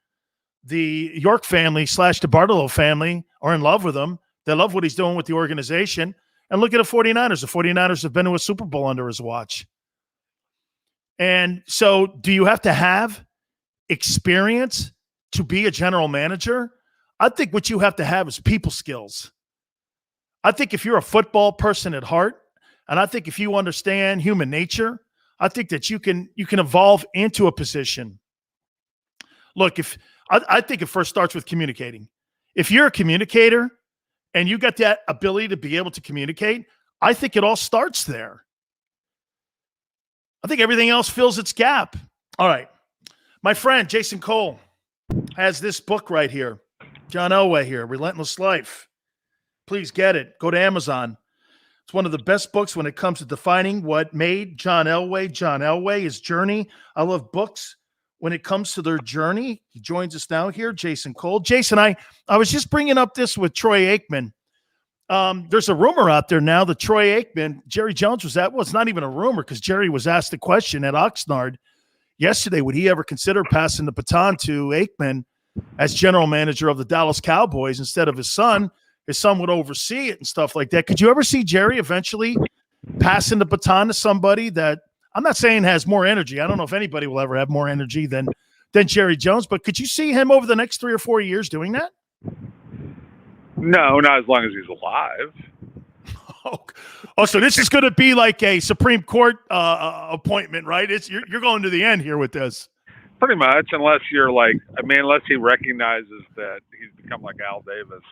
[SPEAKER 1] The York family / the Bartolo family are in love with him. They love what he's doing with the organization. And look at the 49ers. The 49ers have been to a Super Bowl under his watch. And so do you have to have experience to be a general manager? I think what you have to have is people skills. I think if you're a football person at heart, and I think if you understand human nature, I think that you can evolve into a position. Look, I think it first starts with communicating. If you're a communicator and you got that ability to be able to communicate, I think it all starts there. I think everything else fills its gap. All right. My friend Jason Cole has this book right here. John Elway here, Relentless Life. Please get it. Go to Amazon. It's one of the best books when it comes to defining what made John Elway, his journey. I love books when it comes to their journey. He joins us now here, Jason Cole. Jason, I was just bringing up this with Troy Aikman. There's a rumor out there now that Troy Aikman, Jerry Jones was at, well, it's not even a rumor because Jerry was asked the question at Oxnard yesterday, would he ever consider passing the baton to Aikman as general manager of the Dallas Cowboys instead of his son? His son would oversee it and stuff like that. Could you ever see Jerry eventually passing the baton to somebody that, I'm not saying has more energy. I don't know if anybody will ever have more energy than Jerry Jones, but could you see him over the next 3 or 4 years doing that?
[SPEAKER 12] No, not as long as he's alive.
[SPEAKER 1] Oh, so this is going to be like a Supreme Court appointment, right? You're going to the end here with this.
[SPEAKER 12] Pretty much, unless unless he recognizes that he's become like Al Davis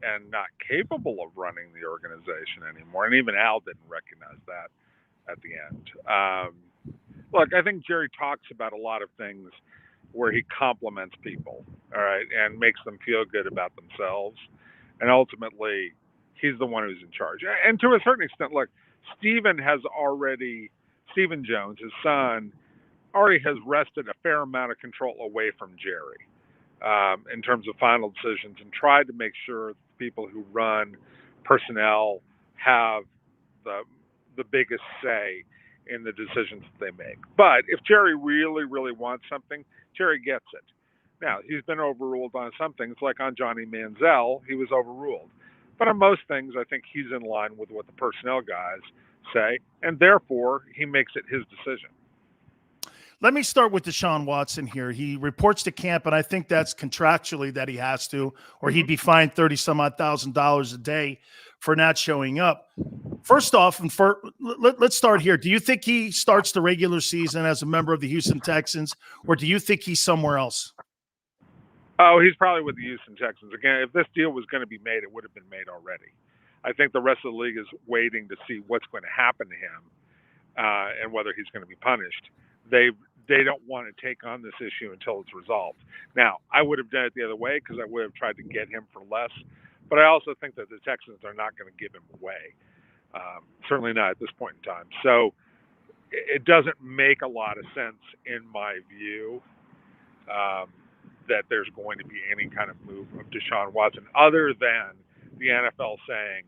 [SPEAKER 12] and not capable of running the organization anymore. And even Al didn't recognize that at the end. Look, I think Jerry talks about a lot of things where he compliments people, all right, and makes them feel good about themselves. And ultimately, he's the one who's in charge. And to a certain extent, look, Stephen Jones, his son, already has wrested a fair amount of control away from Jerry in terms of final decisions and tried to make sure people who run personnel have the biggest say in the decisions that they make. But if Jerry really, really wants something, Jerry gets it. Now, he's been overruled on some things, like on Johnny Manziel, he was overruled. But on most things, I think he's in line with what the personnel guys say, and therefore he makes it his decision.
[SPEAKER 1] Let me start with Deshaun Watson here. He reports to camp, and I think that's contractually that he has to, or he'd be fined $30,000 a day for not showing up. First off, let's start here. Do you think he starts the regular season as a member of the Houston Texans, or do you think he's somewhere else?
[SPEAKER 12] Oh, he's probably with the Houston Texans. Again, if this deal was going to be made, it would have been made already. I think the rest of the league is waiting to see what's going to happen to him and whether he's going to be punished. They don't want to take on this issue until it's resolved. Now, I would have done it the other way because I would have tried to get him for less. But I also think that the Texans are not going to give him away. Certainly not at this point in time. So it doesn't make a lot of sense in my view that there's going to be any kind of move of Deshaun Watson other than the NFL saying,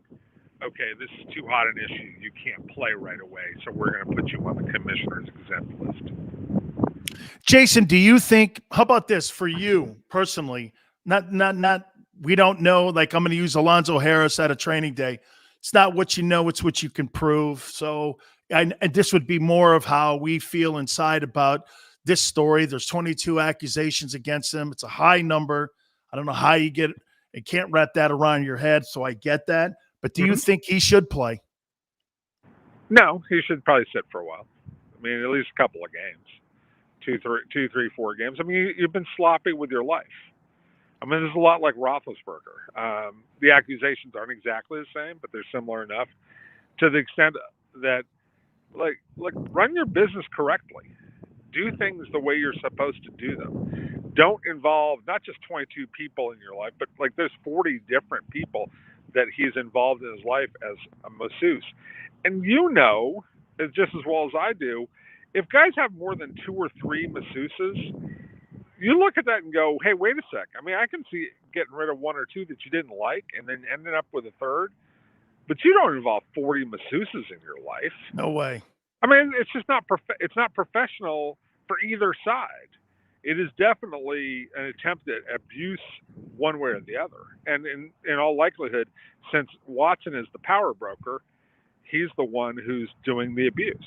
[SPEAKER 12] okay, this is too hot an issue. You can't play right away, so we're going to put you on the commissioner's exempt list.
[SPEAKER 1] Jason, do you think, how about this for you personally? Not, we don't know, like I'm going to use Alonzo Harris at a training day. It's not what you know, it's what you can prove. So, and this would be more of how we feel inside about this story. There's 22 accusations against him. It's a high number. I don't know how you can't wrap that around your head. So I get that. But do you think he should play?
[SPEAKER 12] No, he should probably sit for a while. I mean, at least a couple of games. 2, 3, 4 games. I mean, you've been sloppy with your life. I mean, this is a lot like Roethlisberger. The accusations aren't exactly the same, but they're similar enough to the extent that, like run your business correctly. Do things the way you're supposed to do them. Don't involve not just 22 people in your life, but like there's 40 different people that he's involved in his life as a masseuse. And you know, just as well as I do, if guys have more than 2 or 3 masseuses, you look at that and go, hey, wait a sec. I mean, I can see getting rid of 1 or 2 that you didn't like and then ending up with a third. But you don't involve 40 masseuses in your life.
[SPEAKER 1] No way.
[SPEAKER 12] I mean, it's just not it's not professional for either side. It is definitely an attempt at abuse one way or the other. And in all likelihood, since Watson is the power broker, he's the one who's doing the abuse.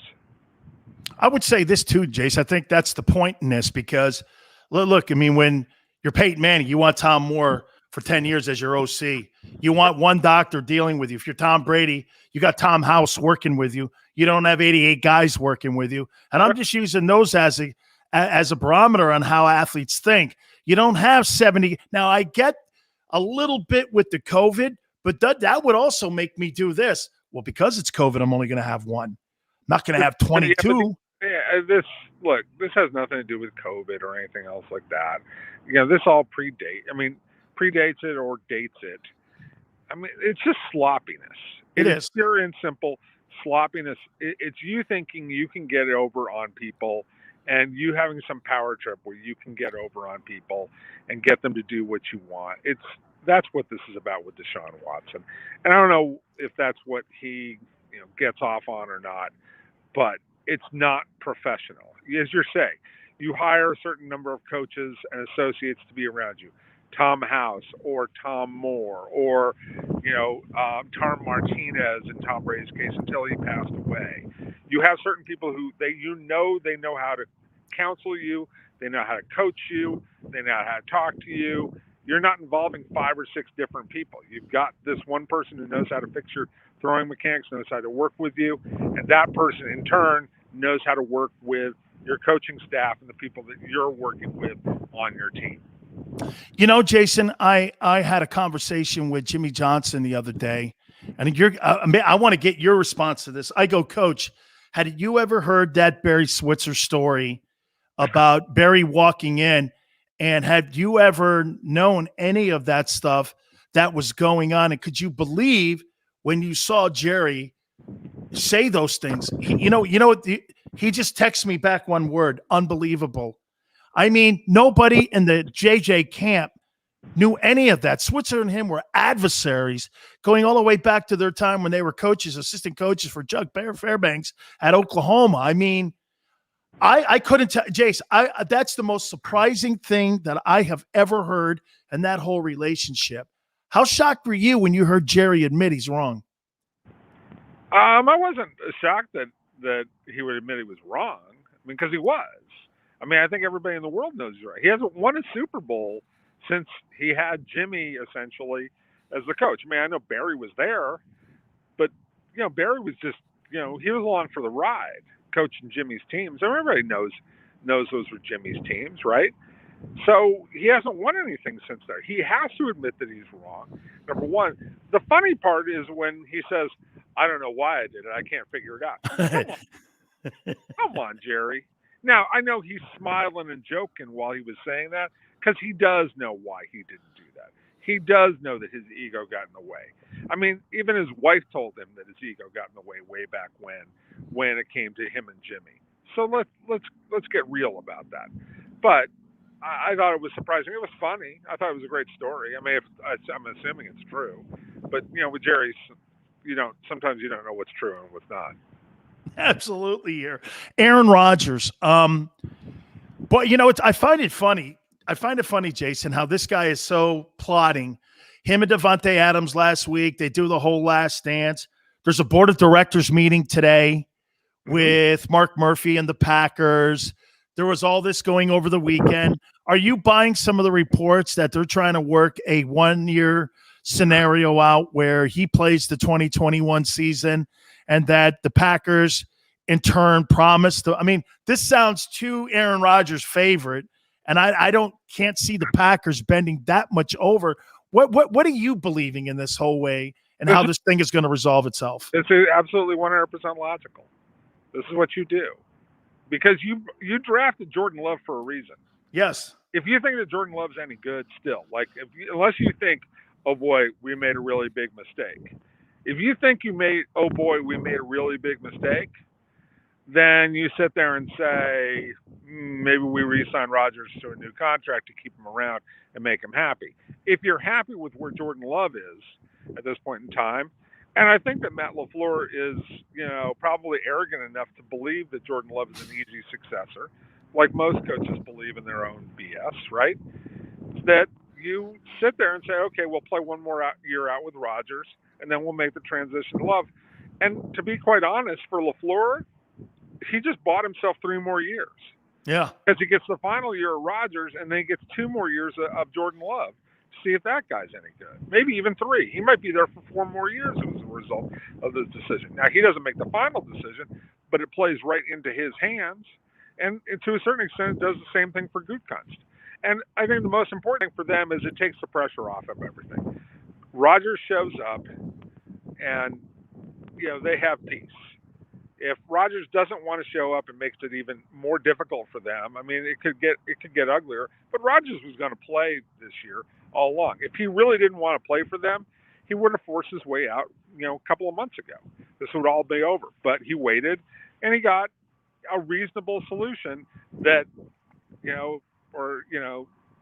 [SPEAKER 1] I would say this too, Jace. I think that's the point in this because, look, I mean, when you're Peyton Manning, you want Tom Moore for 10 years as your OC. You want one doctor dealing with you. If you're Tom Brady, you got Tom House working with you. You don't have 88 guys working with you. And I'm just using those as a barometer on how athletes think. You don't have 70. Now, I get a little bit with the COVID, but that would also make me do this. Well, because it's COVID, I'm only going to have one. I'm not going to have 22.
[SPEAKER 12] This has nothing to do with COVID or anything else like that. This all predates it or dates it. I mean, it's just sloppiness.
[SPEAKER 1] It is
[SPEAKER 12] pure and simple sloppiness. It's you thinking you can get over on people, and you having some power trip where you can get over on people and get them to do what you want. That's what this is about with Deshaun Watson. And I don't know if that's what he gets off on or not, but it's not professional. As you're saying, you hire a certain number of coaches and associates to be around you. Tom House or Tom Moore or, Tom Martinez in Tom Brady's case until he passed away. You have certain people who they know how to counsel you. They know how to coach you. They know how to talk to you. You're not involving 5 or 6 different people. You've got this one person who knows how to fix your throwing mechanics, knows how to work with you, and that person in turn knows how to work with your coaching staff and the people that you're working with on your team.
[SPEAKER 1] Jason, I had a conversation with Jimmy Johnson the other day, and I want to get your response to this. I go, Coach, had you ever heard that Barry Switzer story about Barry walking in, and had you ever known any of that stuff that was going on? And could you believe when you saw Jerry say those things? He just texted me back one word: unbelievable. I mean, nobody in the JJ camp knew any of that. Switzer and him were adversaries going all the way back to their time when they were assistant coaches for Chuck Fairbanks at Oklahoma. I mean, I couldn't tell, Jace, that's the most surprising thing that I have ever heard in that whole relationship. How shocked were you when you heard Jerry admit he's wrong?
[SPEAKER 12] I wasn't shocked that he would admit he was wrong. I mean, because he was. I mean, I think everybody in the world knows he's right. He hasn't won a Super Bowl since he had Jimmy essentially as the coach. I mean, I know Barry was there, but Barry was just he was along for the ride, coaching Jimmy's teams. Everybody knows those were Jimmy's teams, right? So he hasn't won anything since then. He has to admit that he's wrong. Number one. The funny part is when he says, "I don't know why I did it. I can't figure it out." Come on, Jerry. Now, I know he's smiling and joking while he was saying that because he does know why he didn't do that. He does know that his ego got in the way. I mean, even his wife told him that his ego got in the way back when it came to him and Jimmy. So let's get real about that. But I thought it was surprising. It was funny. I thought it was a great story. I mean, I'm assuming it's true. But, with Jerry, sometimes you don't know what's true and what's not.
[SPEAKER 1] Absolutely here. Aaron Rodgers. But I find it funny. Jason, how this guy is so plotting. Him and Devontae Adams last week, they do the whole last dance. There's a board of directors meeting today with Mark Murphy and the Packers. There was all this going over the weekend. Are you buying some of the reports that they're trying to work a 1-year scenario out where he plays the 2021 season and that the Packers in turn promised to, I mean, this sounds to Aaron Rodgers' favorite, and I can't see the Packers bending that much over. What are you believing in this whole way and how this thing is going to resolve itself?
[SPEAKER 12] It's absolutely 100% logical. This is what you do. Because you drafted Jordan Love for a reason.
[SPEAKER 1] Yes.
[SPEAKER 12] If you think that Jordan Love's any good still, unless you think, oh boy, we made a really big mistake. If you think we made a really big mistake, then you sit there and say, maybe we re-sign Rodgers to a new contract to keep him around and make him happy. If you're happy with where Jordan Love is at this point in time, and I think that Matt LaFleur is, probably arrogant enough to believe that Jordan Love is an easy successor, like most coaches believe in their own BS, right? That you sit there and say, okay, we'll play one more year out with Rodgers, and then we'll make the transition to Love. And to be quite honest, for LaFleur, he just bought himself 3 more years.
[SPEAKER 1] Yeah.
[SPEAKER 12] Because he gets the final year of Rodgers, and then he gets 2 more years of Jordan Love to see if that guy's any good. Maybe even 3. He might be there for 4 more years as a result of this decision. Now, he doesn't make the final decision, but it plays right into his hands. And to a certain extent, it does the same thing for Gutekunst. And I think the most important thing for them is it takes the pressure off of everything. Rodgers shows up, and they have peace. If Rodgers doesn't want to show up, it makes it even more difficult for them. I mean, it could get uglier. But Rodgers was going to play this year all along. If he really didn't want to play for them, he would have forced his way out, a couple of months ago. This would all be over. But he waited, and he got a reasonable solution that,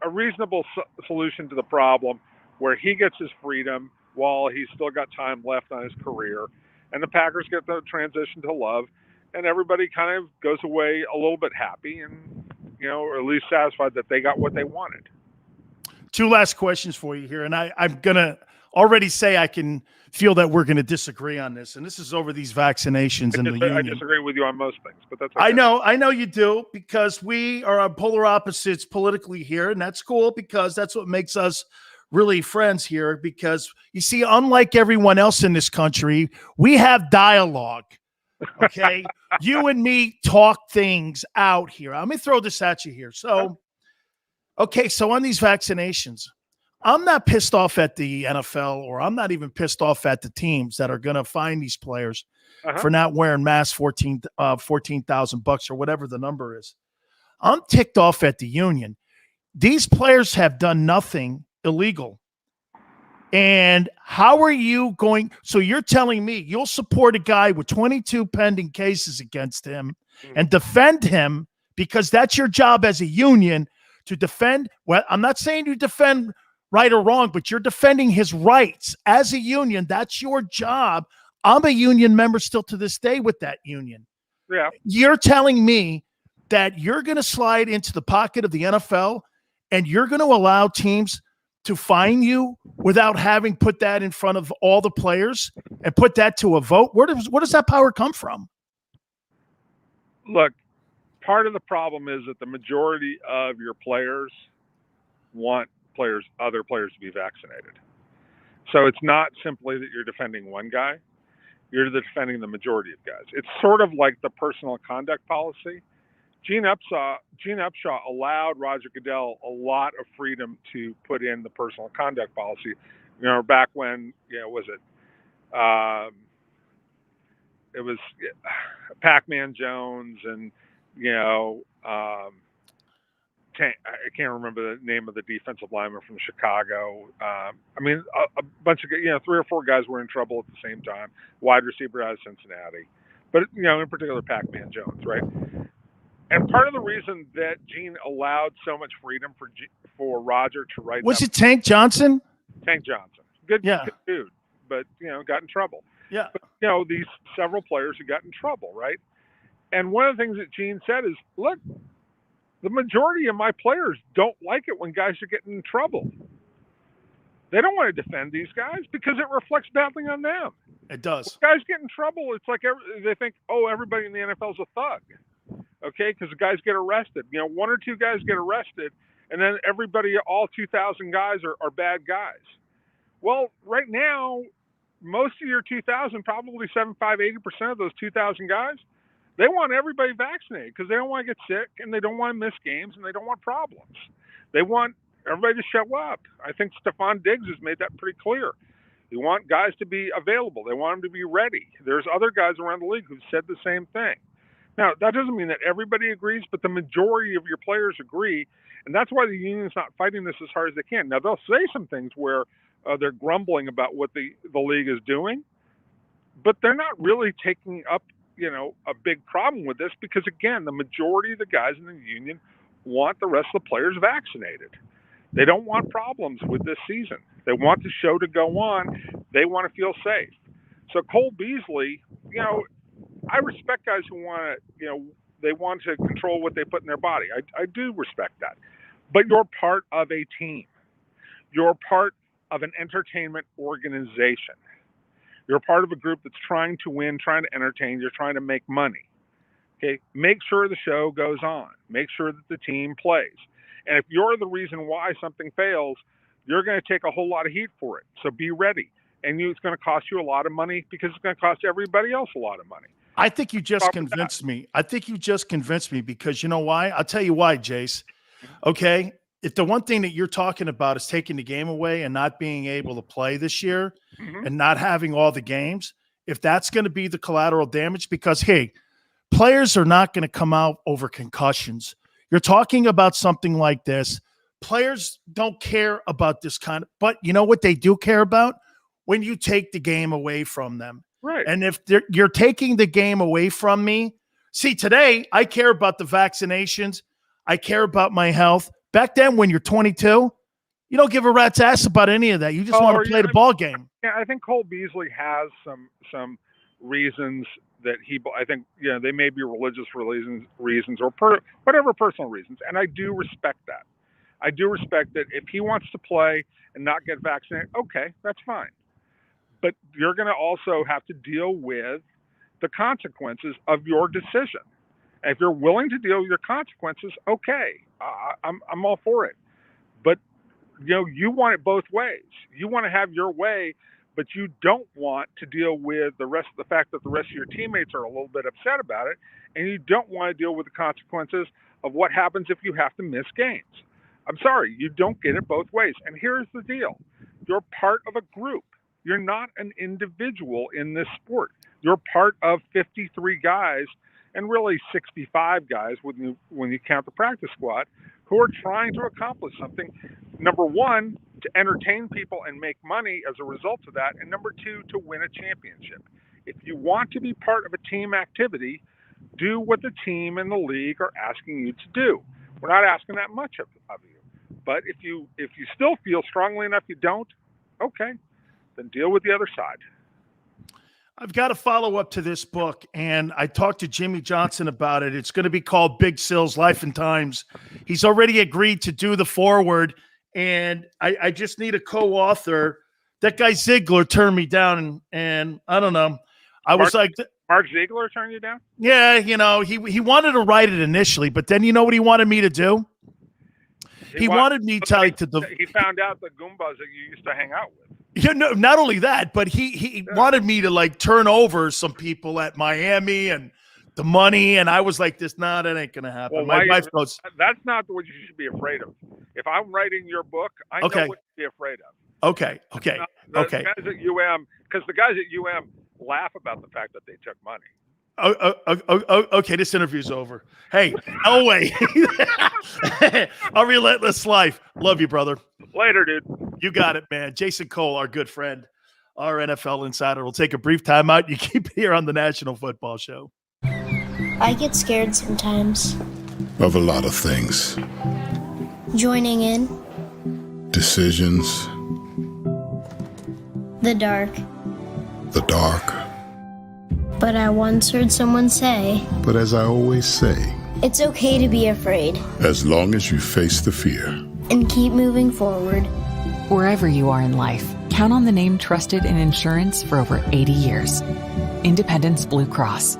[SPEAKER 12] a reasonable solution to the problem where he gets his freedom while he's still got time left on his career. And the Packers get the transition to Love, and everybody kind of goes away a little bit happy and, or at least satisfied that they got what they wanted.
[SPEAKER 1] 2 last questions for you here. And I'm going to already say I can feel that we're going to disagree on this. And this is over these vaccinations in the union.
[SPEAKER 12] I disagree with you on most things, but that's okay.
[SPEAKER 1] I know you do, because we are on polar opposites politically here. And that's cool, because that's what makes us really friends here, because you see, unlike everyone else in this country, we have dialogue. Okay. You and me talk things out here. Let me throw this at you here. So on these vaccinations, I'm not pissed off at the NFL, or I'm not even pissed off at the teams that are going to fine these players for not wearing masks, $14,000 or whatever the number is. I'm ticked off at the union. These players have done nothing illegal. And how are you going? So you're telling me you'll support a guy with 22 pending cases against him and defend him, because that's your job as a union, to defend. Well, I'm not saying you defend right or wrong, but you're defending his rights as a union. That's your job. I'm a union member still to this day with that union.
[SPEAKER 12] Yeah.
[SPEAKER 1] You're telling me that you're going to slide into the pocket of the NFL and you're going to allow teams to fine you without having put that in front of all the players and put that to a vote? Where does that power come from?
[SPEAKER 12] Look, part of the problem is that the majority of your players want other players to be vaccinated. So it's not simply that you're defending one guy, you're defending the majority of guys. It's sort of like the personal conduct policy. Gene Upshaw allowed Roger Goodell a lot of freedom to put in the personal conduct policy. Back when, was it? It was Pac-Man Jones and, I can't remember the name of the defensive lineman from Chicago. A bunch of, 3 or 4 guys were in trouble at the same time. Wide receiver out of Cincinnati. But, in particular, Pac-Man Jones, right? And part of the reason that Gene allowed so much freedom for Roger to write...
[SPEAKER 1] Was it Tank Johnson?
[SPEAKER 12] Tank Johnson. Good dude, but, got in trouble.
[SPEAKER 1] Yeah.
[SPEAKER 12] But, these several players who got in trouble, right? And one of the things that Gene said is, look, the majority of my players don't like it when guys are getting in trouble. They don't want to defend these guys because it reflects badly on them.
[SPEAKER 1] It does.
[SPEAKER 12] When guys get in trouble, it's like they think, everybody in the NFL is a thug. Okay, because the guys get arrested. 1 or 2 guys get arrested, and then everybody, all 2,000 guys are bad guys. Well, right now, most of your 2,000, probably 75-80% of those 2,000 guys, they want everybody vaccinated because they don't want to get sick, and they don't want to miss games, and they don't want problems. They want everybody to show up. I think Stephon Diggs has made that pretty clear. They want guys to be available. They want them to be ready. There's other guys around the league who've said the same thing. Now, that doesn't mean that everybody agrees, but the majority of your players agree, and that's why the union's not fighting this as hard as they can. Now, they'll say some things where they're grumbling about what the league is doing, but they're not really taking up, a big problem with this because, again, the majority of the guys in the union want the rest of the players vaccinated. They don't want problems with this season. They want the show to go on. They want to feel safe. So Cole Beasley, I respect guys who want to, They want to control what they put in their body. I do respect that. But you're part of a team. You're part of an entertainment organization. You're part of a group that's trying to win, trying to entertain. You're trying to make money. Okay, make sure the show goes on. Make sure that the team plays. And if you're the reason why something fails, you're going to take a whole lot of heat for it. So be ready. And it's going to cost you a lot of money because it's going to cost everybody else a lot of money.
[SPEAKER 1] I think you just convinced me. I think you just convinced me because you know why? I'll tell you why, Jace. Okay, if the one thing that you're talking about is taking the game away and not being able to play this year and not having all the games, if that's going to be the collateral damage, because, hey, players are not going to come out over concussions. You're talking about something like this. Players don't care about this kind of, but you know what they do care about? When you take the game away from them.
[SPEAKER 12] Right.
[SPEAKER 1] And if you're taking the game away from me, see, today I care about the vaccinations. I care about my health. Back then, when you're 22, you don't give a rat's ass about any of that. You just want to play the ball game.
[SPEAKER 12] Yeah, I think Cole Beasley has some reasons that I think, they may be religious reasons or whatever personal reasons. And I do respect that. I do respect that if he wants to play and not get vaccinated, okay, that's fine. But you're going to also have to deal with the consequences of your decision. And if you're willing to deal with your consequences, okay, I'm all for it. But, you want it both ways. You want to have your way, but you don't want to deal with the fact that the rest of your teammates are a little bit upset about it, and you don't want to deal with the consequences of what happens if you have to miss games. I'm sorry, you don't get it both ways. And here's the deal. You're part of a group. You're not an individual in this sport. You're part of 53 guys, and really 65 guys when you count the practice squad, who are trying to accomplish something. Number one, to entertain people and make money as a result of that, and number two, to win a championship. If you want to be part of a team activity, do what the team and the league are asking you to do. We're not asking that much of you. But if you still feel strongly enough you don't, okay, then deal with the other side.
[SPEAKER 1] I've got to follow up to this book, and I talked to Jimmy Johnson about it. It's going to be called Big Sil's Life and Times. He's already agreed to do the foreword, and I just need a co-author. That guy Ziegler turned me down, and I don't know.
[SPEAKER 12] Mark Ziegler turned you down?
[SPEAKER 1] Yeah, he wanted to write it initially, but then you know what he wanted me to do? He wanted me to
[SPEAKER 12] he found out the Goombas that you used to hang out with.
[SPEAKER 1] Yeah, no, not only that, but he wanted me to turn over some people at Miami and the money, and I was like, that ain't gonna happen.
[SPEAKER 12] Well,
[SPEAKER 1] my wife goes,
[SPEAKER 12] that's not what you should be afraid of. If I'm writing your book, I know what to be afraid of.
[SPEAKER 1] Okay.
[SPEAKER 12] The guys at UM, because the guys at UM laugh about the fact that they took money.
[SPEAKER 1] Okay, this interview's over. Hey, Elway, Our Relentless Life. Love you, brother.
[SPEAKER 12] Later, dude.
[SPEAKER 1] You got it, man. Jason Cole, our good friend, our NFL insider. We'll take a brief timeout. You keep it here on the National Football Show.
[SPEAKER 2] I get scared sometimes.
[SPEAKER 3] Of a lot of things.
[SPEAKER 2] Joining in.
[SPEAKER 3] Decisions.
[SPEAKER 2] The dark.
[SPEAKER 3] The dark.
[SPEAKER 2] But I once heard someone say,
[SPEAKER 3] But as I always say,
[SPEAKER 2] it's okay to be afraid.
[SPEAKER 3] As long as you face the fear.
[SPEAKER 2] And keep moving forward.
[SPEAKER 4] Wherever you are in life, count on the name trusted in insurance for over 80 years. Independence Blue Cross.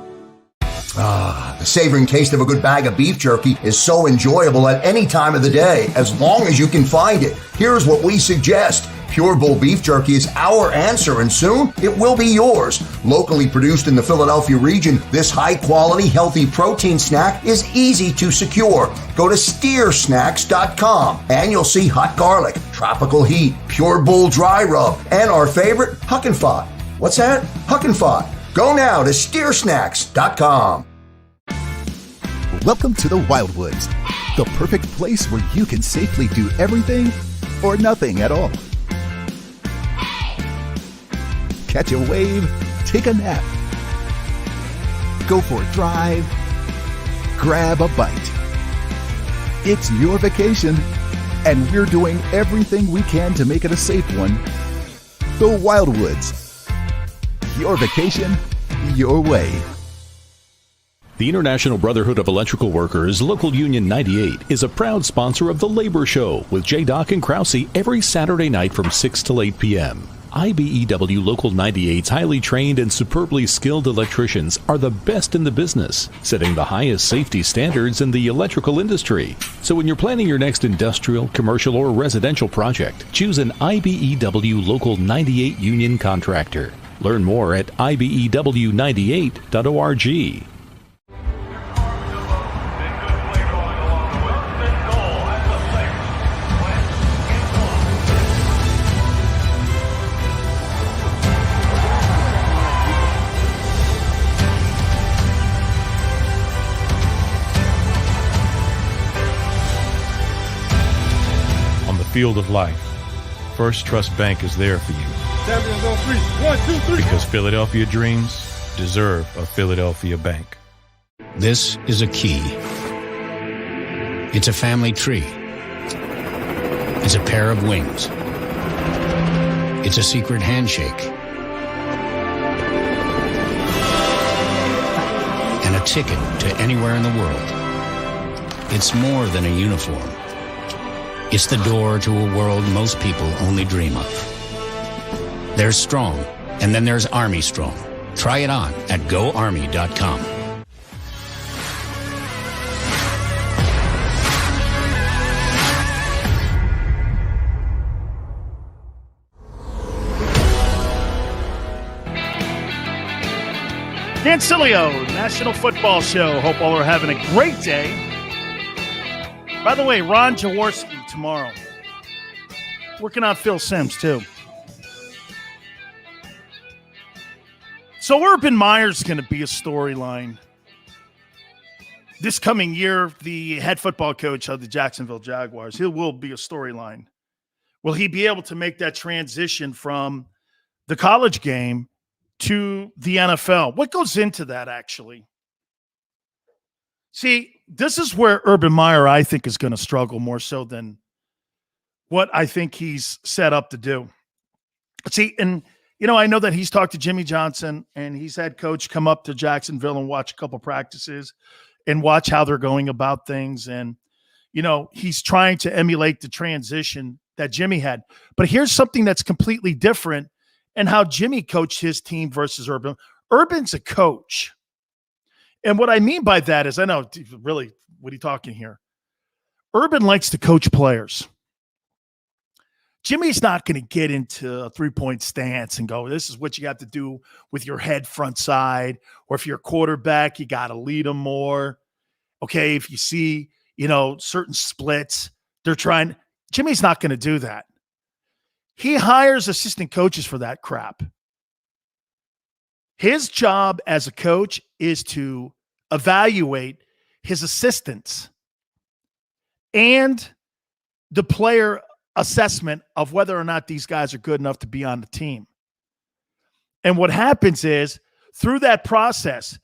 [SPEAKER 5] The savoring taste of a good bag of beef jerky is so enjoyable at any time of the day, as long as you can find it. Here's what we suggest. Pure Bull Beef Jerky is our answer, and soon it will be yours. Locally produced in the Philadelphia region, this high-quality, healthy protein snack is easy to secure. Go to steersnacks.com, and you'll see hot garlic, tropical heat, Pure Bull dry rub, and our favorite, Huck and Fod. What's that? Huck and Fod. Go now to steersnacks.com.
[SPEAKER 6] Welcome to the Wildwoods, the perfect place where you can safely do everything or nothing at all. Catch a wave, take a nap, go for a drive, grab a bite. It's your vacation, and we're doing everything we can to make it a safe one. The Wildwoods. Your vacation, your way.
[SPEAKER 7] The The International Brotherhood of Electrical Workers, Local Union 98, is a proud sponsor of The Labor Show with J. and Krause every Saturday night from 6 till 8 p.m. IBEW Local 98's highly trained and superbly skilled electricians are the best in the business, setting the highest safety standards in the electrical industry. So when you're planning your next industrial, commercial, or residential project, choose an IBEW Local 98 union contractor. Learn more at ibew98.org.
[SPEAKER 8] Field of life, First Trust Bank is there for you.
[SPEAKER 11] Champions on three. 1, 2, 3.
[SPEAKER 8] Because Philadelphia dreams deserve a Philadelphia bank.
[SPEAKER 9] This is a key. It's a family tree. It's a pair of wings. It's a secret handshake. And a ticket to anywhere in the world. It's more than a uniform. It's the door to a world most people only dream of. There's Strong, and then there's Army Strong. Try it on at GoArmy.com.
[SPEAKER 1] Dan Sileo, National Football Show. Hope all are having a great day. By the way, Ron Jaworski tomorrow. Working on Phil Simms, too. So Urban Meyer's going to be a storyline. This coming year, the head football coach of the Jacksonville Jaguars, he will be a storyline. Will he be able to make that transition from the college game to the NFL? What goes into that, actually? See, this is where Urban Meyer, I think, is going to struggle more so than what I think he's set up to do. See, and, you know, I know that he's talked to Jimmy Johnson, and he's had coach come up to Jacksonville and watch a couple practices and watch how they're going about things. And, you know, he's trying to emulate the transition that Jimmy had. But here's something that's completely different and how Jimmy coached his team versus Urban. Urban's a coach. And what I mean by that is, I know, really, what are you talking here? Urban likes to coach players. Jimmy's not going to get into a three-point stance and go, this is what you have to do with your head front side. Or if you're a quarterback, you got to lead them more. Okay, if you see, you know, certain splits, Jimmy's not going to do that. He hires assistant coaches for that crap. His job as a coach is to evaluate his assistants and the player assessment of whether or not these guys are good enough to be on the team. And what happens is, through that process,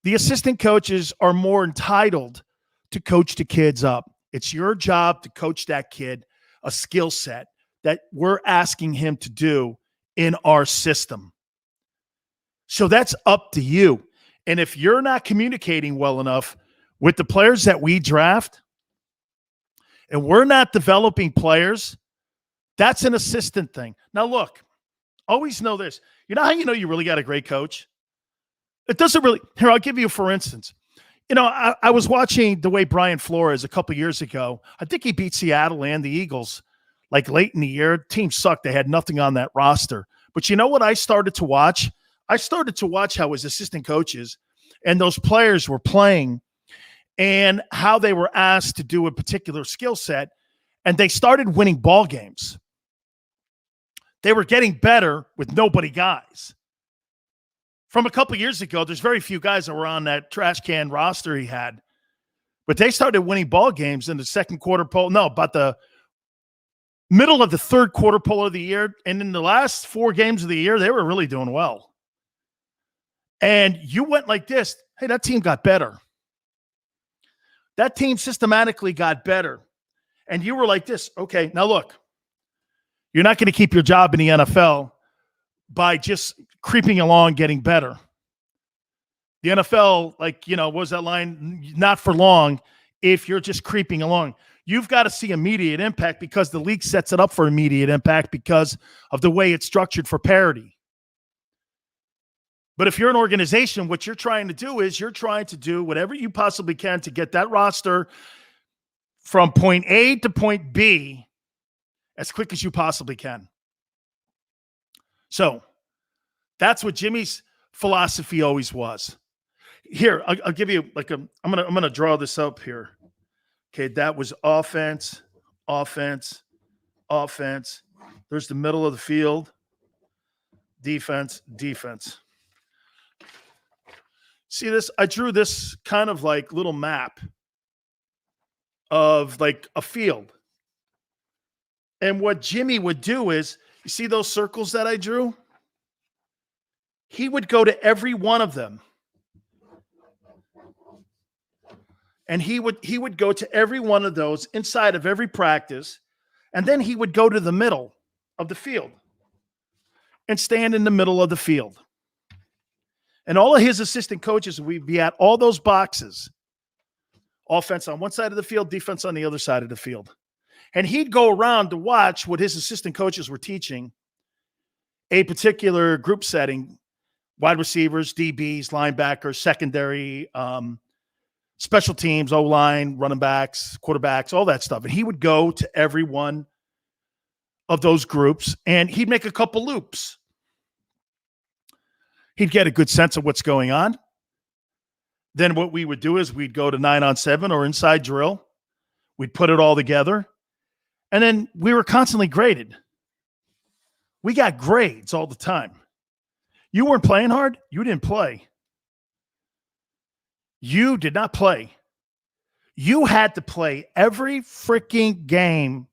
[SPEAKER 1] the assistant coaches are more entitled to coach the kids up. It's your job to coach that kid a skill set that we're asking him to do in our system. So that's up to you. And if you're not communicating well enough with the players that we draft, and we're not developing players, that's an assistant thing. Now, look, always know this. You know how you know you really got a great coach? It doesn't really – here, I'll give you for instance. You know, I was watching the way Brian Flores a couple years ago. I think he beat Seattle and the Eagles like late in the year. Team sucked. They had nothing on that roster. But you know what I started to watch? I started to watch how his assistant coaches and those players were playing and how they were asked to do a particular skill set, and they started winning ball games. They were getting better with nobody guys. From a couple years ago, there's very few guys that were on that trash can roster he had, but they started winning ball games in the second quarter about the middle of the third quarter poll of the year, and in the last 4 games of the year, they were really doing well. And you went like this, hey, that team got better. That team systematically got better. And you were like this, okay, now look, you're not going to keep your job in the NFL by just creeping along, getting better. The NFL, like, what was that line? Not for long if you're just creeping along. You've got to see immediate impact because the league sets it up for immediate impact because of the way it's structured for parity. But if you're an organization, what you're trying to do is you're trying to do whatever you possibly can to get that roster from point A to point B as quick as you possibly can. So that's what Jimmy's philosophy always was. Here, I'll give you I'm gonna draw this up here. Okay, that was offense. There's the middle of the field. Defense. See this? I drew this kind of like little map of like a field. And what Jimmy would do is, you see those circles that I drew? He would go to every one of them. And he would go to every one of those inside of every practice. And then he would go to the middle of the field and stand in the middle of the field. And all of his assistant coaches would be at all those boxes. Offense on one side of the field, defense on the other side of the field. And he'd go around to watch what his assistant coaches were teaching a particular group setting, wide receivers, DBs, linebackers, secondary, special teams, O-line, running backs, quarterbacks, all that stuff. And he would go to every one of those groups, and he'd make a couple loops. He'd get a good sense of what's going on. Then what we would do is we'd go to 9-on-7 or inside drill. We'd put it all together. And then we were constantly graded. We got grades all the time. You weren't playing hard, you didn't play. You did not play. You had to play every freaking game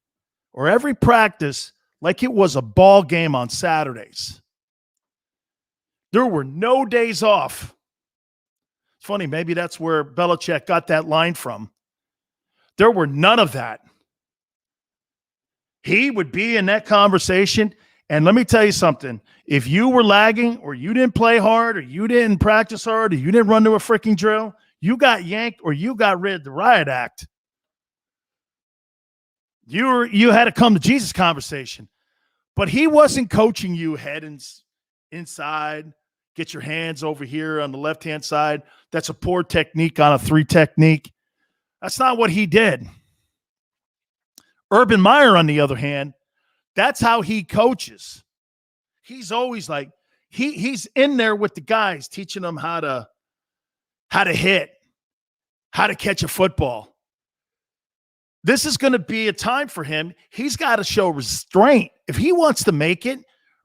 [SPEAKER 1] or every practice like it was a ball game on Saturdays. There were no days off. It's funny, maybe that's where Belichick got that line from. There were none of that. He would be in that conversation, and let me tell you something. If you were lagging or you didn't play hard or you didn't practice hard or you didn't run to a freaking drill, you got yanked or you got rid of the riot act. You had a come to Jesus conversation. But he wasn't coaching you head inside, get your hands over here on the left-hand side. That's a poor technique on a 3 technique. That's not what he did. Urban Meyer, on the other hand, that's how he coaches. He's always like, he's in there with the guys, teaching them how to hit, how to catch a football. This is going to be a time for him. He's got to show restraint. If he wants to make it,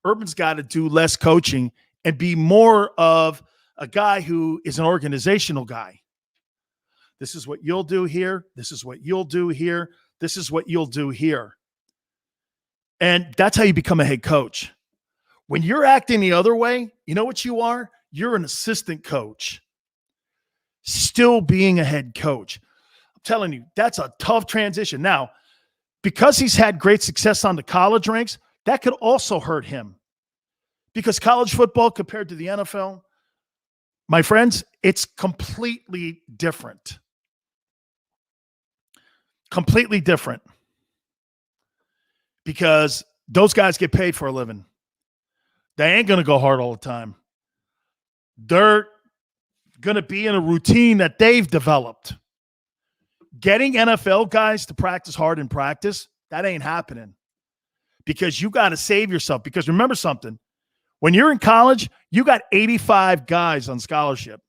[SPEAKER 1] Urban's got to do less coaching and be more of a guy who is an organizational guy. This is what you'll do here. This is what you'll do here. This is what you'll do here. And that's how you become a head coach. When you're acting the other way, you know what you are? You're an assistant coach, still being a head coach. I'm telling you, that's a tough transition. Now, because he's had great success on the college ranks, that could also hurt him. Because college football compared to the NFL, my friends, it's completely different. Completely different. Because those guys get paid for a living. They ain't going to go hard all the time. They're going to be in a routine that they've developed. Getting NFL guys to practice hard in practice, that ain't happening. Because you got to save yourself. Because remember something. When you're in college, you got 85 guys on scholarship.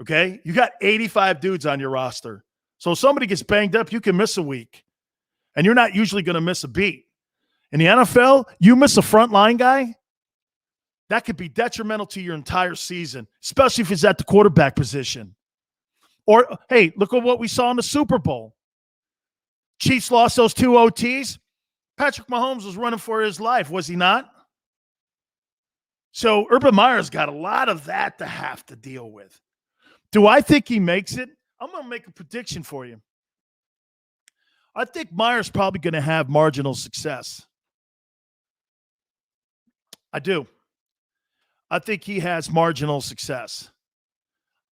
[SPEAKER 1] Okay? You got 85 dudes on your roster. So if somebody gets banged up, you can miss a week. And you're not usually going to miss a beat. In the NFL, you miss a frontline guy, that could be detrimental to your entire season, especially if it's at the quarterback position. Or, hey, look at what we saw in the Super Bowl. Chiefs lost those 2 OTs. Patrick Mahomes was running for his life, was he not? So Urban Meyer's got a lot of that to have to deal with. Do I think he makes it? I'm going to make a prediction for you. I think Meyer's probably going to have marginal success. I do. I think he has marginal success.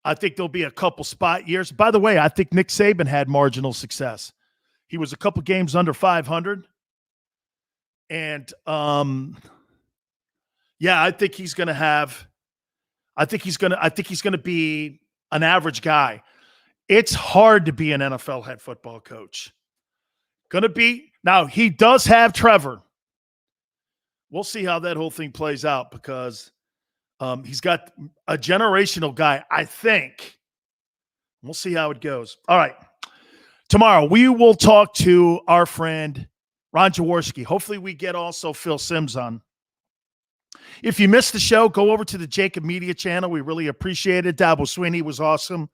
[SPEAKER 1] I think there'll be a couple spot years. By the way, I think Nick Saban had marginal success. He was a couple games under 500. And, I think he's going to have – I think he's going to be an average guy. It's hard to be an NFL head football coach. Going to be – now, he does have Trevor. We'll see how that whole thing plays out because he's got a generational guy, I think. We'll see how it goes. All right. Tomorrow, we will talk to our friend Ron Jaworski. Hopefully, we get also Phil Simms on. If you missed the show, go over to the JAKIB Media channel. We really appreciate it. Dabo Swinney was awesome.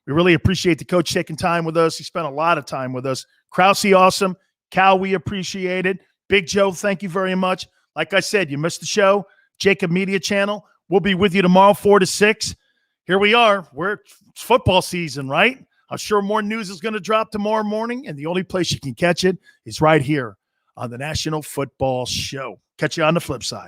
[SPEAKER 1] We really appreciate the coach taking time with us. He spent a lot of time with us. Krause, awesome. Cal, we appreciate it. Big Joe, thank you very much. Like I said, you missed the show. JAKIB Media channel. We'll be with you tomorrow, 4 to 6. Here we are. It's football season, right? I'm sure more news is going to drop tomorrow morning, and the only place you can catch it is right here on the National Football Show. Catch you on the flip side.